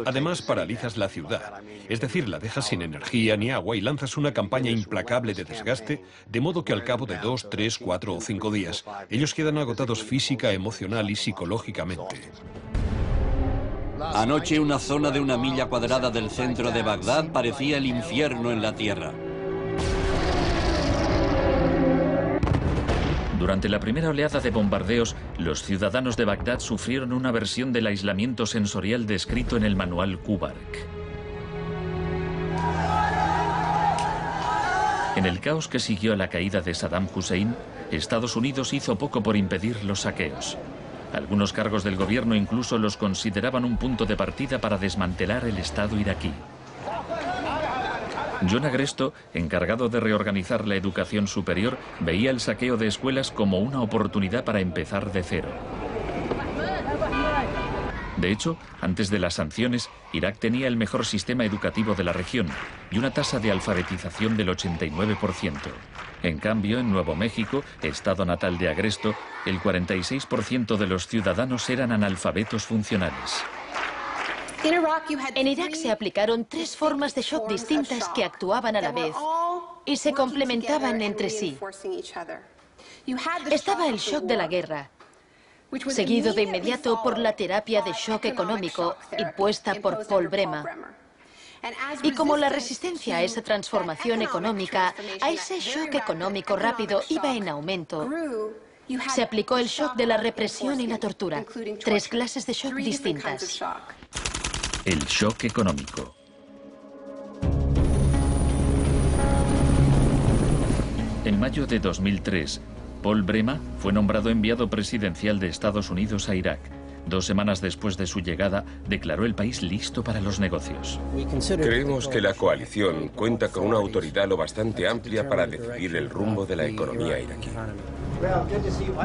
Además, paralizas la ciudad, es decir, la dejas sin energía ni agua y lanzas una campaña implacable de desgaste, de modo que al cabo de 2, 3, 4 o 5 días, ellos quedan agotados física, emocional y psicológicamente. Anoche una zona de 1 milla cuadrada del centro de Bagdad parecía el infierno en la tierra. Durante la primera oleada de bombardeos, los ciudadanos de Bagdad sufrieron una versión del aislamiento sensorial descrito en el manual Kubark. En el caos que siguió a la caída de Saddam Hussein, Estados Unidos hizo poco por impedir los saqueos. Algunos cargos del gobierno incluso los consideraban un punto de partida para desmantelar el Estado iraquí. John Agresto, encargado de reorganizar la educación superior, veía el saqueo de escuelas como una oportunidad para empezar de cero. De hecho, antes de las sanciones, Irak tenía el mejor sistema educativo de la región y una tasa de alfabetización del 89%. En cambio, en Nuevo México, estado natal de Agresto, el 46% de los ciudadanos eran analfabetos funcionales. En Irak se aplicaron 3 formas de shock distintas que actuaban a la vez y se complementaban entre sí. Estaba el shock de la guerra, seguido de inmediato por la terapia de shock económico impuesta por Paul Bremer. Y como la resistencia a esa transformación económica, a ese shock económico rápido iba en aumento, se aplicó el shock de la represión y la tortura. 3 clases de shock distintas. El shock económico. En mayo de 2003, Paul Bremer fue nombrado enviado presidencial de Estados Unidos a Irak. 2 semanas después de su llegada, declaró el país listo para los negocios. Creemos que la coalición cuenta con una autoridad lo bastante amplia para decidir el rumbo de la economía iraquí.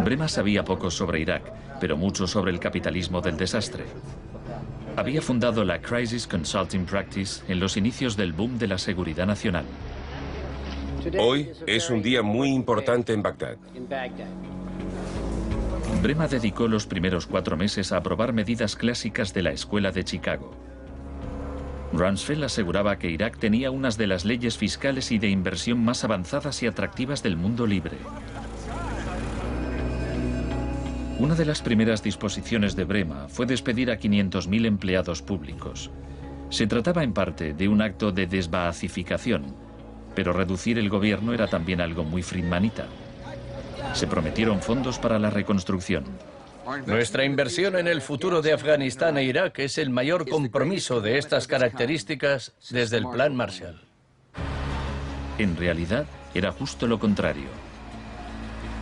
Bremer sabía poco sobre Irak, pero mucho sobre el capitalismo del desastre. Había fundado la Crisis Consulting Practice en los inicios del boom de la seguridad nacional. Hoy es un día muy importante en Bagdad. Bremer dedicó los primeros 4 meses a aprobar medidas clásicas de la Escuela de Chicago. Rumsfeld aseguraba que Irak tenía unas de las leyes fiscales y de inversión más avanzadas y atractivas del mundo libre. Una de las primeras disposiciones de Bremer fue despedir a 500.000 empleados públicos. Se trataba en parte de un acto de desbaazificación, pero reducir el gobierno era también algo muy friedmanita. Se prometieron fondos para la reconstrucción. Nuestra inversión en el futuro de Afganistán e Irak es el mayor compromiso de estas características desde el Plan Marshall. En realidad, era justo lo contrario.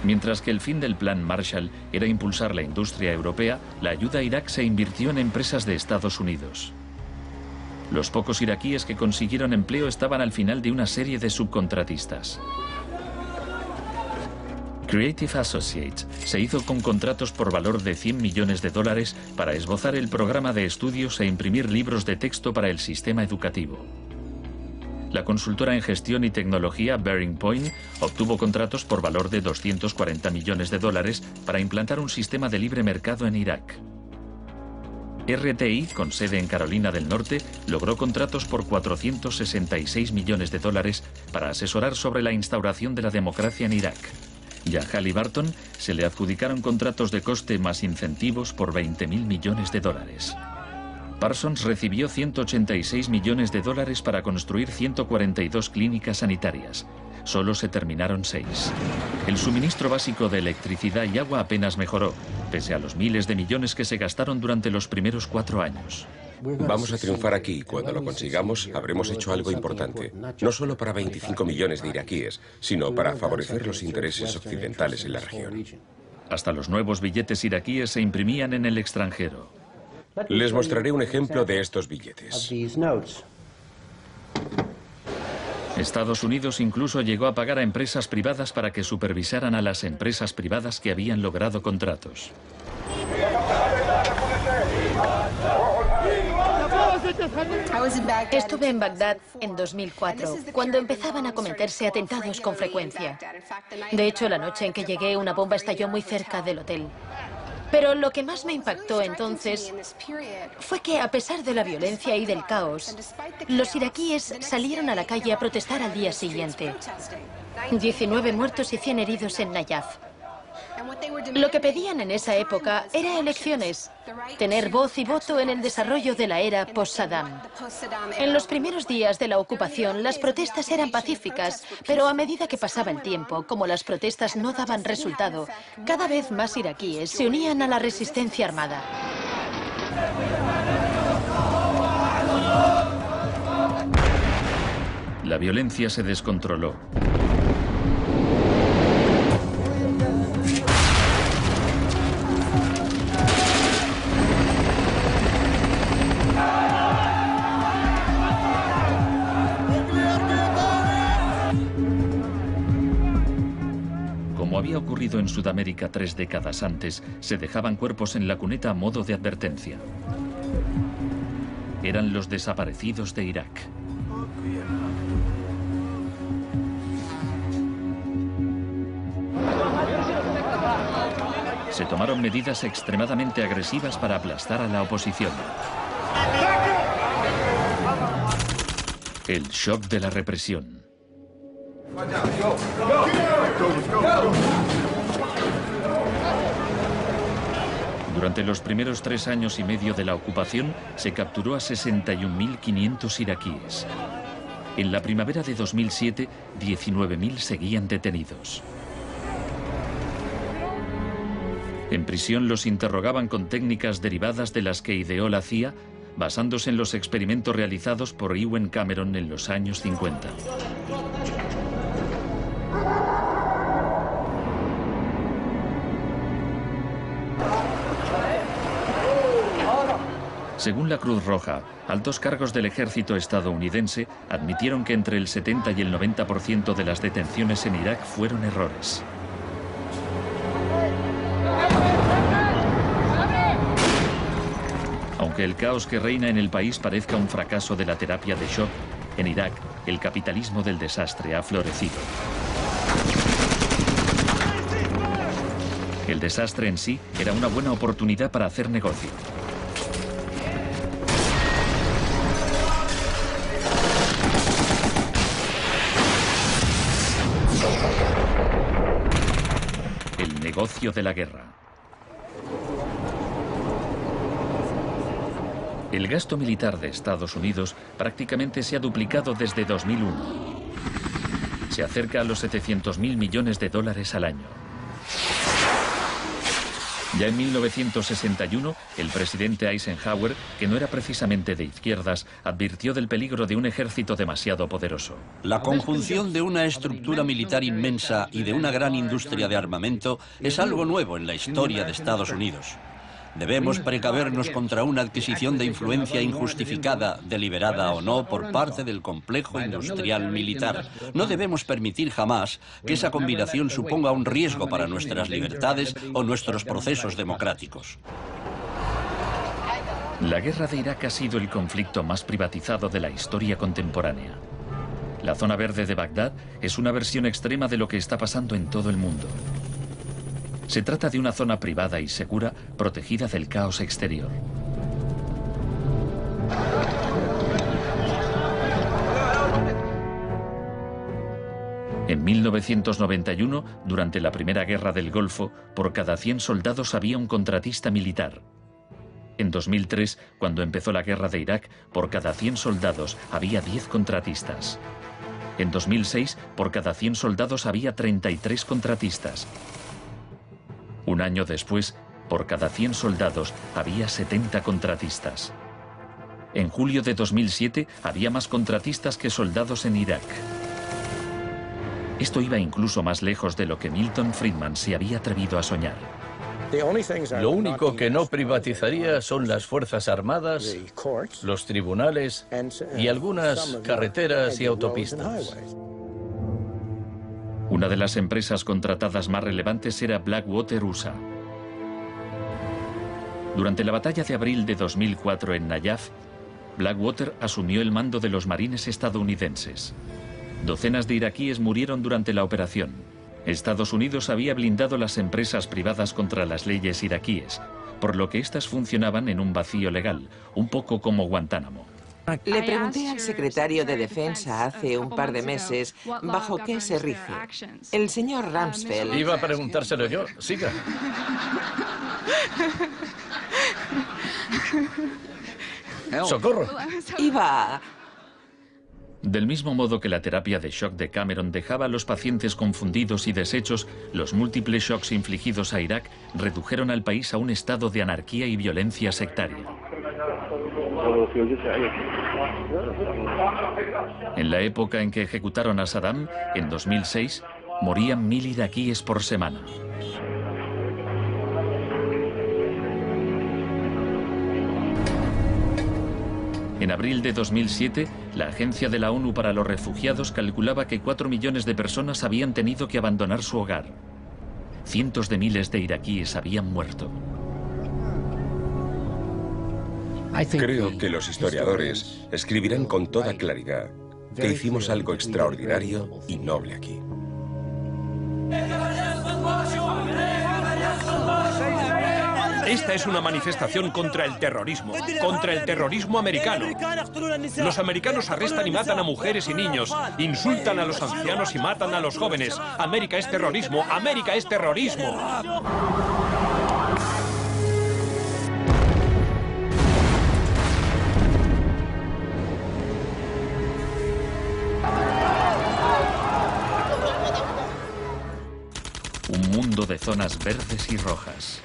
Mientras que el fin del Plan Marshall era impulsar la industria europea, la ayuda a Irak se invirtió en empresas de Estados Unidos. Los pocos iraquíes que consiguieron empleo estaban al final de una serie de subcontratistas. Creative Associates se hizo con contratos por valor de $100 millones para esbozar el programa de estudios e imprimir libros de texto para el sistema educativo. La consultora en gestión y tecnología Bearing Point obtuvo contratos por valor de $240 millones para implantar un sistema de libre mercado en Irak. RTI, con sede en Carolina del Norte, logró contratos por $466 millones para asesorar sobre la instauración de la democracia en Irak. Y a Halliburton se le adjudicaron contratos de coste más incentivos por $20.000 millones. Parsons recibió $186 millones para construir 142 clínicas sanitarias. Solo se terminaron 6. El suministro básico de electricidad y agua apenas mejoró, pese a los miles de millones que se gastaron durante los primeros 4 años. Vamos a triunfar aquí y cuando lo consigamos habremos hecho algo importante, no solo para 25 millones de iraquíes, sino para favorecer los intereses occidentales en la región. Hasta los nuevos billetes iraquíes se imprimían en el extranjero. Les mostraré un ejemplo de estos billetes. Estados Unidos incluso llegó a pagar a empresas privadas para que supervisaran a las empresas privadas que habían logrado contratos. Estuve en Bagdad en 2004, cuando empezaban a cometerse atentados con frecuencia. De hecho, la noche en que llegué, una bomba estalló muy cerca del hotel. Pero lo que más me impactó entonces fue que, a pesar de la violencia y del caos, los iraquíes salieron a la calle a protestar al día siguiente. 19 muertos y 100 heridos en Nayaf. Lo que pedían en esa época era elecciones, tener voz y voto en el desarrollo de la era post-Saddam. En los primeros días de la ocupación, las protestas eran pacíficas, pero a medida que pasaba el tiempo, como las protestas no daban resultado, cada vez más iraquíes se unían a la resistencia armada. La violencia se descontroló. había ocurrido en Sudamérica 3 décadas antes, se dejaban cuerpos en la cuneta a modo de advertencia. Eran los desaparecidos de Irak. Se tomaron medidas extremadamente agresivas para aplastar a la oposición. El shock de la represión. Durante los primeros 3 años y medio de la ocupación, se capturó a 61.500 iraquíes. En la primavera de 2007, 19.000 seguían detenidos. En prisión los interrogaban con técnicas derivadas de las que ideó la CIA, basándose en los experimentos realizados por Ewen Cameron en los años 50. Según la Cruz Roja, altos cargos del ejército estadounidense admitieron que entre el 70 y el 90% de las detenciones en Irak fueron errores. Aunque el caos que reina en el país parezca un fracaso de la terapia de shock, en Irak el capitalismo del desastre ha florecido. El desastre en sí era una buena oportunidad para hacer negocio. El negocio de la guerra. El gasto militar de Estados Unidos prácticamente se ha duplicado desde 2001. Se acerca a los 700.000 millones de dólares al año. Ya en 1961, el presidente Eisenhower, que no era precisamente de izquierdas, advirtió del peligro de un ejército demasiado poderoso. La conjunción de una estructura militar inmensa y de una gran industria de armamento es algo nuevo en la historia de Estados Unidos. Debemos precavernos contra una adquisición de influencia injustificada, deliberada o no, por parte del complejo industrial militar. No debemos permitir jamás que esa combinación suponga un riesgo para nuestras libertades o nuestros procesos democráticos. La guerra de Irak ha sido el conflicto más privatizado de la historia contemporánea. La zona verde de Bagdad es una versión extrema de lo que está pasando en todo el mundo. Se trata de una zona privada y segura, protegida del caos exterior. En 1991, durante la Primera Guerra del Golfo, por cada 100 soldados había un contratista militar. En 2003, cuando empezó la guerra de Irak, por cada 100 soldados había 10 contratistas. En 2006, por cada 100 soldados había 33 contratistas. Un año después, por cada 100 soldados había 70 contratistas. En julio de 2007 había más contratistas que soldados en Irak. Esto iba incluso más lejos de lo que Milton Friedman se había atrevido a soñar. Lo único que no privatizaría son las Fuerzas Armadas, los tribunales y algunas carreteras y autopistas. Una de las empresas contratadas más relevantes era Blackwater USA. Durante la batalla de abril de 2004 en Nayaf, Blackwater asumió el mando de los marines estadounidenses. Docenas de iraquíes murieron durante la operación. Estados Unidos había blindado las empresas privadas contra las leyes iraquíes, por lo que éstas funcionaban en un vacío legal, un poco como Guantánamo. Le pregunté al secretario de Defensa hace un par de meses bajo qué se rige. El señor Rumsfeld... Iba a preguntárselo yo. Siga. ¡Socorro! Iba... Del mismo modo que la terapia de shock de Cameron dejaba a los pacientes confundidos y deshechos, los múltiples shocks infligidos a Irak redujeron al país a un estado de anarquía y violencia sectaria. En la época en que ejecutaron a Saddam, en 2006, morían 1000 iraquíes por semana. En abril de 2007, la Agencia de la ONU para los Refugiados calculaba que 4 millones de personas habían tenido que abandonar su hogar. cientos de miles de iraquíes habían muerto. Creo que los historiadores escribirán con toda claridad que hicimos algo extraordinario y noble aquí. Esta es una manifestación contra el terrorismo americano. Los americanos arrestan y matan a mujeres y niños, insultan a los ancianos y matan a los jóvenes. América es terrorismo, América es terrorismo. Un mundo de zonas verdes y rojas.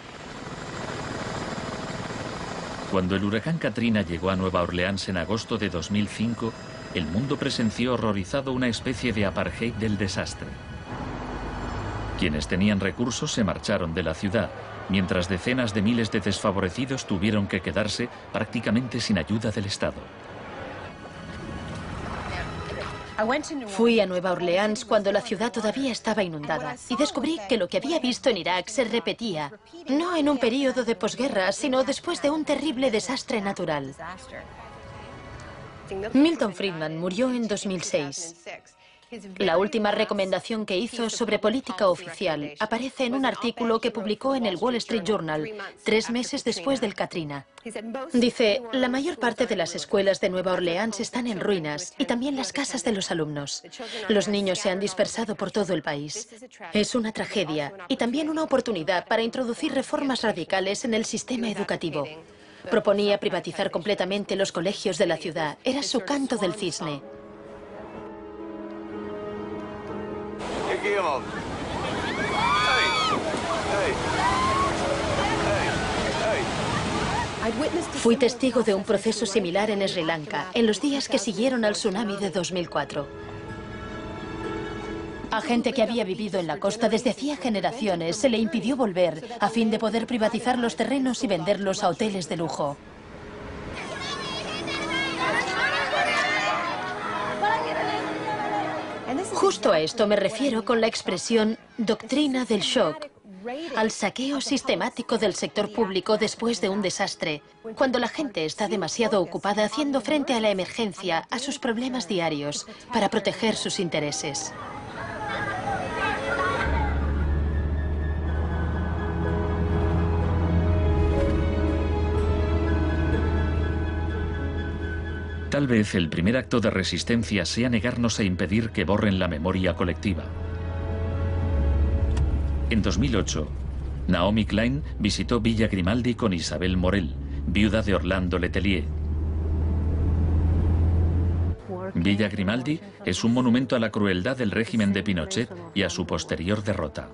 Cuando el huracán Katrina llegó a Nueva Orleans en agosto de 2005, el mundo presenció horrorizado una especie de apartheid del desastre. Quienes tenían recursos se marcharon de la ciudad, mientras decenas de miles de desfavorecidos tuvieron que quedarse prácticamente sin ayuda del Estado. Fui a Nueva Orleans cuando la ciudad todavía estaba inundada y descubrí que lo que había visto en Irak se repetía, no en un período de posguerra, sino después de un terrible desastre natural. Milton Friedman murió en 2006. La última recomendación que hizo sobre política oficial aparece en un artículo que publicó en el Wall Street Journal 3 meses después del Katrina. Dice, la mayor parte de las escuelas de Nueva Orleans están en ruinas y también las casas de los alumnos. Los niños se han dispersado por todo el país. Es una tragedia y también una oportunidad para introducir reformas radicales en el sistema educativo. Proponía privatizar completamente los colegios de la ciudad. Era su canto del cisne. Fui testigo de un proceso similar en Sri Lanka, en los días que siguieron al tsunami de 2004. A gente que había vivido en la costa desde hacía generaciones se le impidió volver a fin de poder privatizar los terrenos y venderlos a hoteles de lujo. Justo a esto me refiero con la expresión doctrina del shock, al saqueo sistemático del sector público después de un desastre, cuando la gente está demasiado ocupada haciendo frente a la emergencia, a sus problemas diarios, para proteger sus intereses. Tal vez el primer acto de resistencia sea negarnos a impedir que borren la memoria colectiva. En 2008, Naomi Klein visitó Villa Grimaldi con Isabel Morel, viuda de Orlando Letelier. Villa Grimaldi es un monumento a la crueldad del régimen de Pinochet y a su posterior derrota.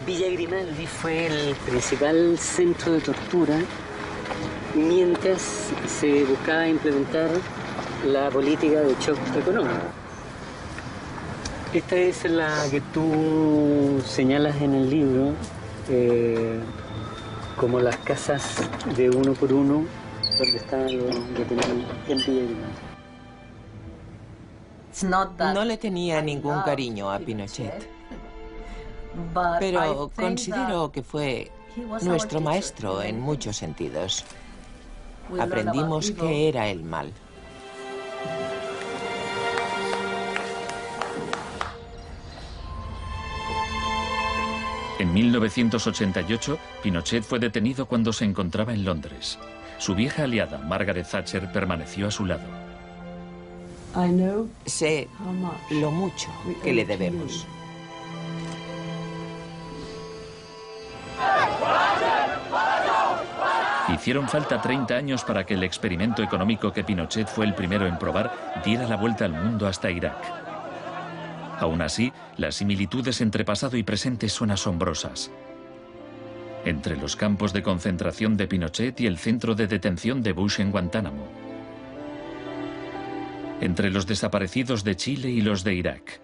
Villa Grimaldi fue el principal centro de tortura mientras se buscaba implementar la política de shock económico. Esta es la que tú señalas en el libro como las casas de uno por uno donde estaban los detenidos en Villa Grimaldi. No le tenía ningún cariño a Pinochet, pero considero que fue nuestro maestro en muchos sentidos. Aprendimos qué era el mal. En 1988, Pinochet fue detenido cuando se encontraba en Londres. Su vieja aliada, Margaret Thatcher, permaneció a su lado. Sé lo mucho que le debemos. Hicieron falta 30 años para que el experimento económico que Pinochet fue el primero en probar diera la vuelta al mundo hasta Irak. Aún así, las similitudes entre pasado y presente son asombrosas. Entre los campos de concentración de Pinochet y el centro de detención de Bush en Guantánamo. Entre los desaparecidos de Chile y los de Irak.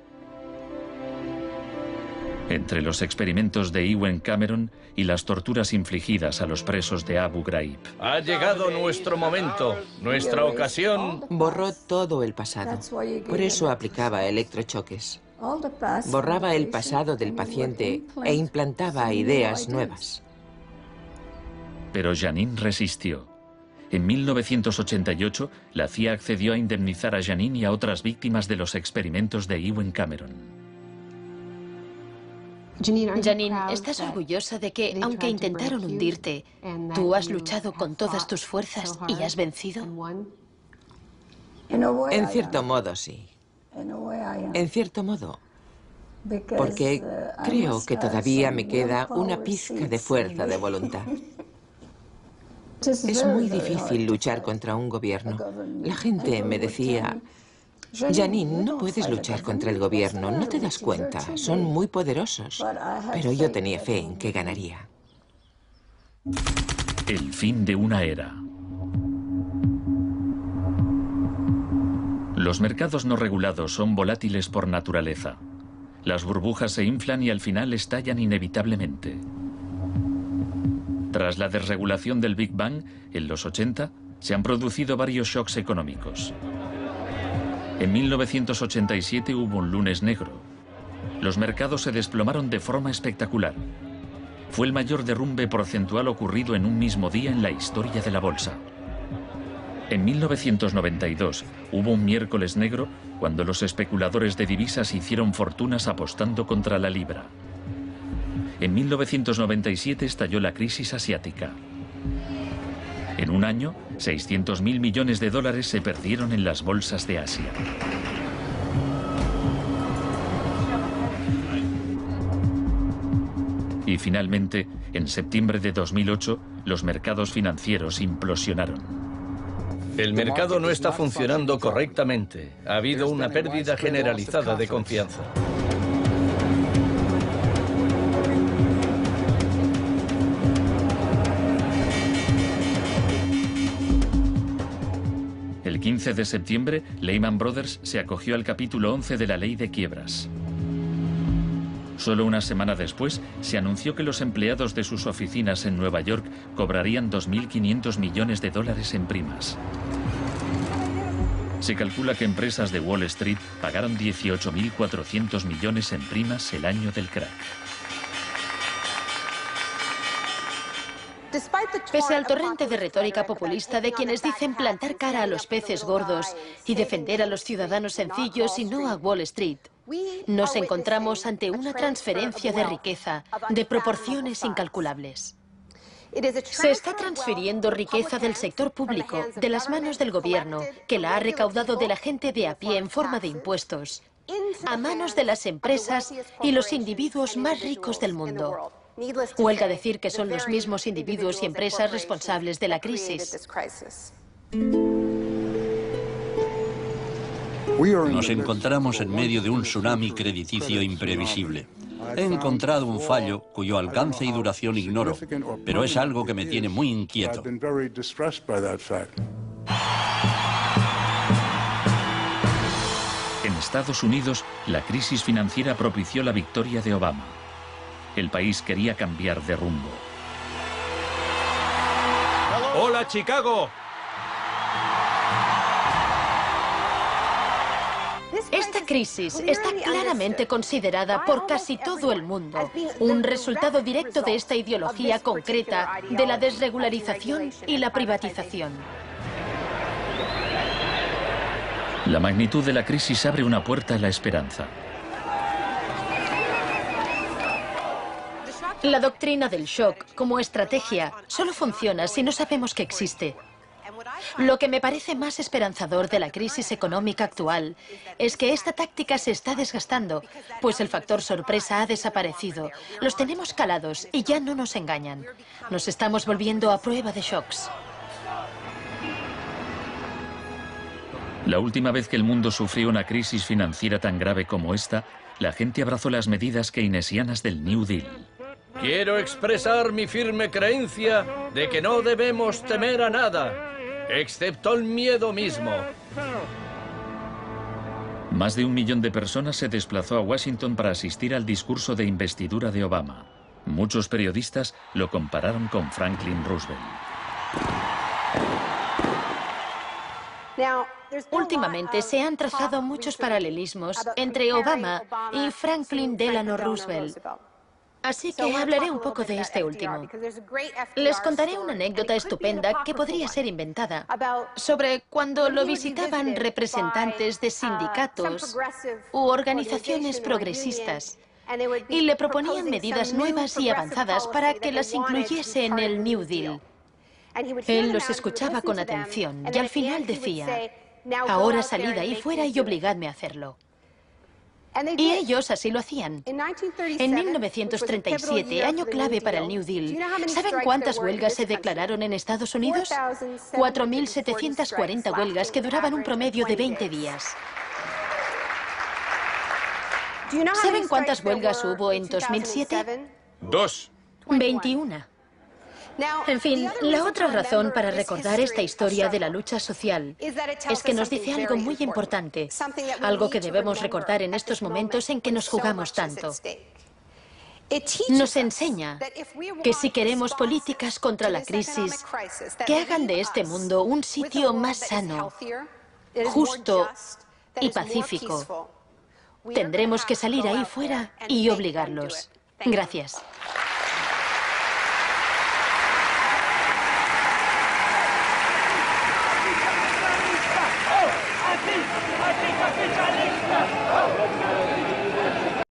Entre los experimentos de Ewen Cameron y las torturas infligidas a los presos de Abu Ghraib. Ha llegado nuestro momento, nuestra ocasión. Borró todo el pasado. Por eso aplicaba electrochoques. Borraba el pasado del paciente e implantaba ideas nuevas. Pero Janine resistió. En 1988, la CIA accedió a indemnizar a Janine y a otras víctimas de los experimentos de Ewen Cameron. Janine, ¿estás orgullosa de que, aunque intentaron hundirte, tú has luchado con todas tus fuerzas y has vencido? En cierto modo, sí. En cierto modo. Porque creo que todavía me queda una pizca de fuerza de voluntad. Es muy difícil luchar contra un gobierno. La gente me decía: Janine, no puedes luchar contra el gobierno, no te das cuenta, son muy poderosos. Pero yo tenía fe en que ganaría. El fin de una era. Los mercados no regulados son volátiles por naturaleza. Las burbujas se inflan y al final estallan inevitablemente. Tras la desregulación del Big Bang, en los 80, se han producido varios shocks económicos. En 1987 hubo un lunes negro. Los mercados se desplomaron de forma espectacular. Fue el mayor derrumbe porcentual ocurrido en un mismo día en la historia de la bolsa. En 1992 hubo un miércoles negro cuando los especuladores de divisas hicieron fortunas apostando contra la libra. En 1997 estalló la crisis asiática. En un año, 600.000 millones de dólares se perdieron en las bolsas de Asia. Y finalmente, en septiembre de 2008, los mercados financieros implosionaron. El mercado no está funcionando correctamente. Ha habido una pérdida generalizada de confianza. El 15 de septiembre, Lehman Brothers se acogió al capítulo 11 de la ley de quiebras. Solo una semana después, se anunció que los empleados de sus oficinas en Nueva York cobrarían 2.500 millones de dólares en primas. Se calcula que empresas de Wall Street pagaron 18.400 millones en primas el año del crack. Pese al torrente de retórica populista de quienes dicen plantar cara a los peces gordos y defender a los ciudadanos sencillos y no a Wall Street, nos encontramos ante una transferencia de riqueza de proporciones incalculables. Se está transfiriendo riqueza del sector público, de las manos del gobierno, que la ha recaudado de la gente de a pie en forma de impuestos, a manos de las empresas y los individuos más ricos del mundo. Huelga decir que son los mismos individuos y empresas responsables de la crisis. Nos encontramos en medio de un tsunami crediticio imprevisible. He encontrado un fallo cuyo alcance y duración ignoro, pero es algo que me tiene muy inquieto. En Estados Unidos, la crisis financiera propició la victoria de Obama. El país quería cambiar de rumbo. ¡Hola, Chicago! Esta crisis está claramente considerada por casi todo el mundo un resultado directo de esta ideología concreta de la desregularización y la privatización. La magnitud de la crisis abre una puerta a la esperanza. La doctrina del shock, como estrategia, solo funciona si no sabemos que existe. Lo que me parece más esperanzador de la crisis económica actual es que esta táctica se está desgastando, pues el factor sorpresa ha desaparecido. Los tenemos calados y ya no nos engañan. Nos estamos volviendo a prueba de shocks. La última vez que el mundo sufrió una crisis financiera tan grave como esta, la gente abrazó las medidas keynesianas del New Deal. Quiero expresar mi firme creencia de que no debemos temer a nada, excepto el miedo mismo. Más de 1 millón de personas se desplazó a Washington para asistir al discurso de investidura de Obama. Muchos periodistas lo compararon con Franklin Roosevelt. Últimamente se han trazado muchos paralelismos entre Obama y Franklin Delano Roosevelt. Así que hablaré un poco de este último. Les contaré una anécdota estupenda que podría ser inventada sobre cuando lo visitaban representantes de sindicatos u organizaciones progresistas y le proponían medidas nuevas y avanzadas para que las incluyese en el New Deal. Él los escuchaba con atención y al final decía: ahora salid ahí fuera y obligadme a hacerlo. Y ellos así lo hacían. En 1937, año clave para el New Deal, ¿saben cuántas huelgas se declararon en Estados Unidos? 4.740 huelgas que duraban un promedio de 20 días. ¿Saben cuántas huelgas hubo en 2007? 2. 21. En fin, la otra razón para recordar esta historia de la lucha social es que nos dice algo muy importante, algo que debemos recordar en estos momentos en que nos jugamos tanto. Nos enseña que si queremos políticas contra la crisis que hagan de este mundo un sitio más sano, justo y pacífico, tendremos que salir ahí fuera y obligarlos. Gracias. ¡Anticapitalista!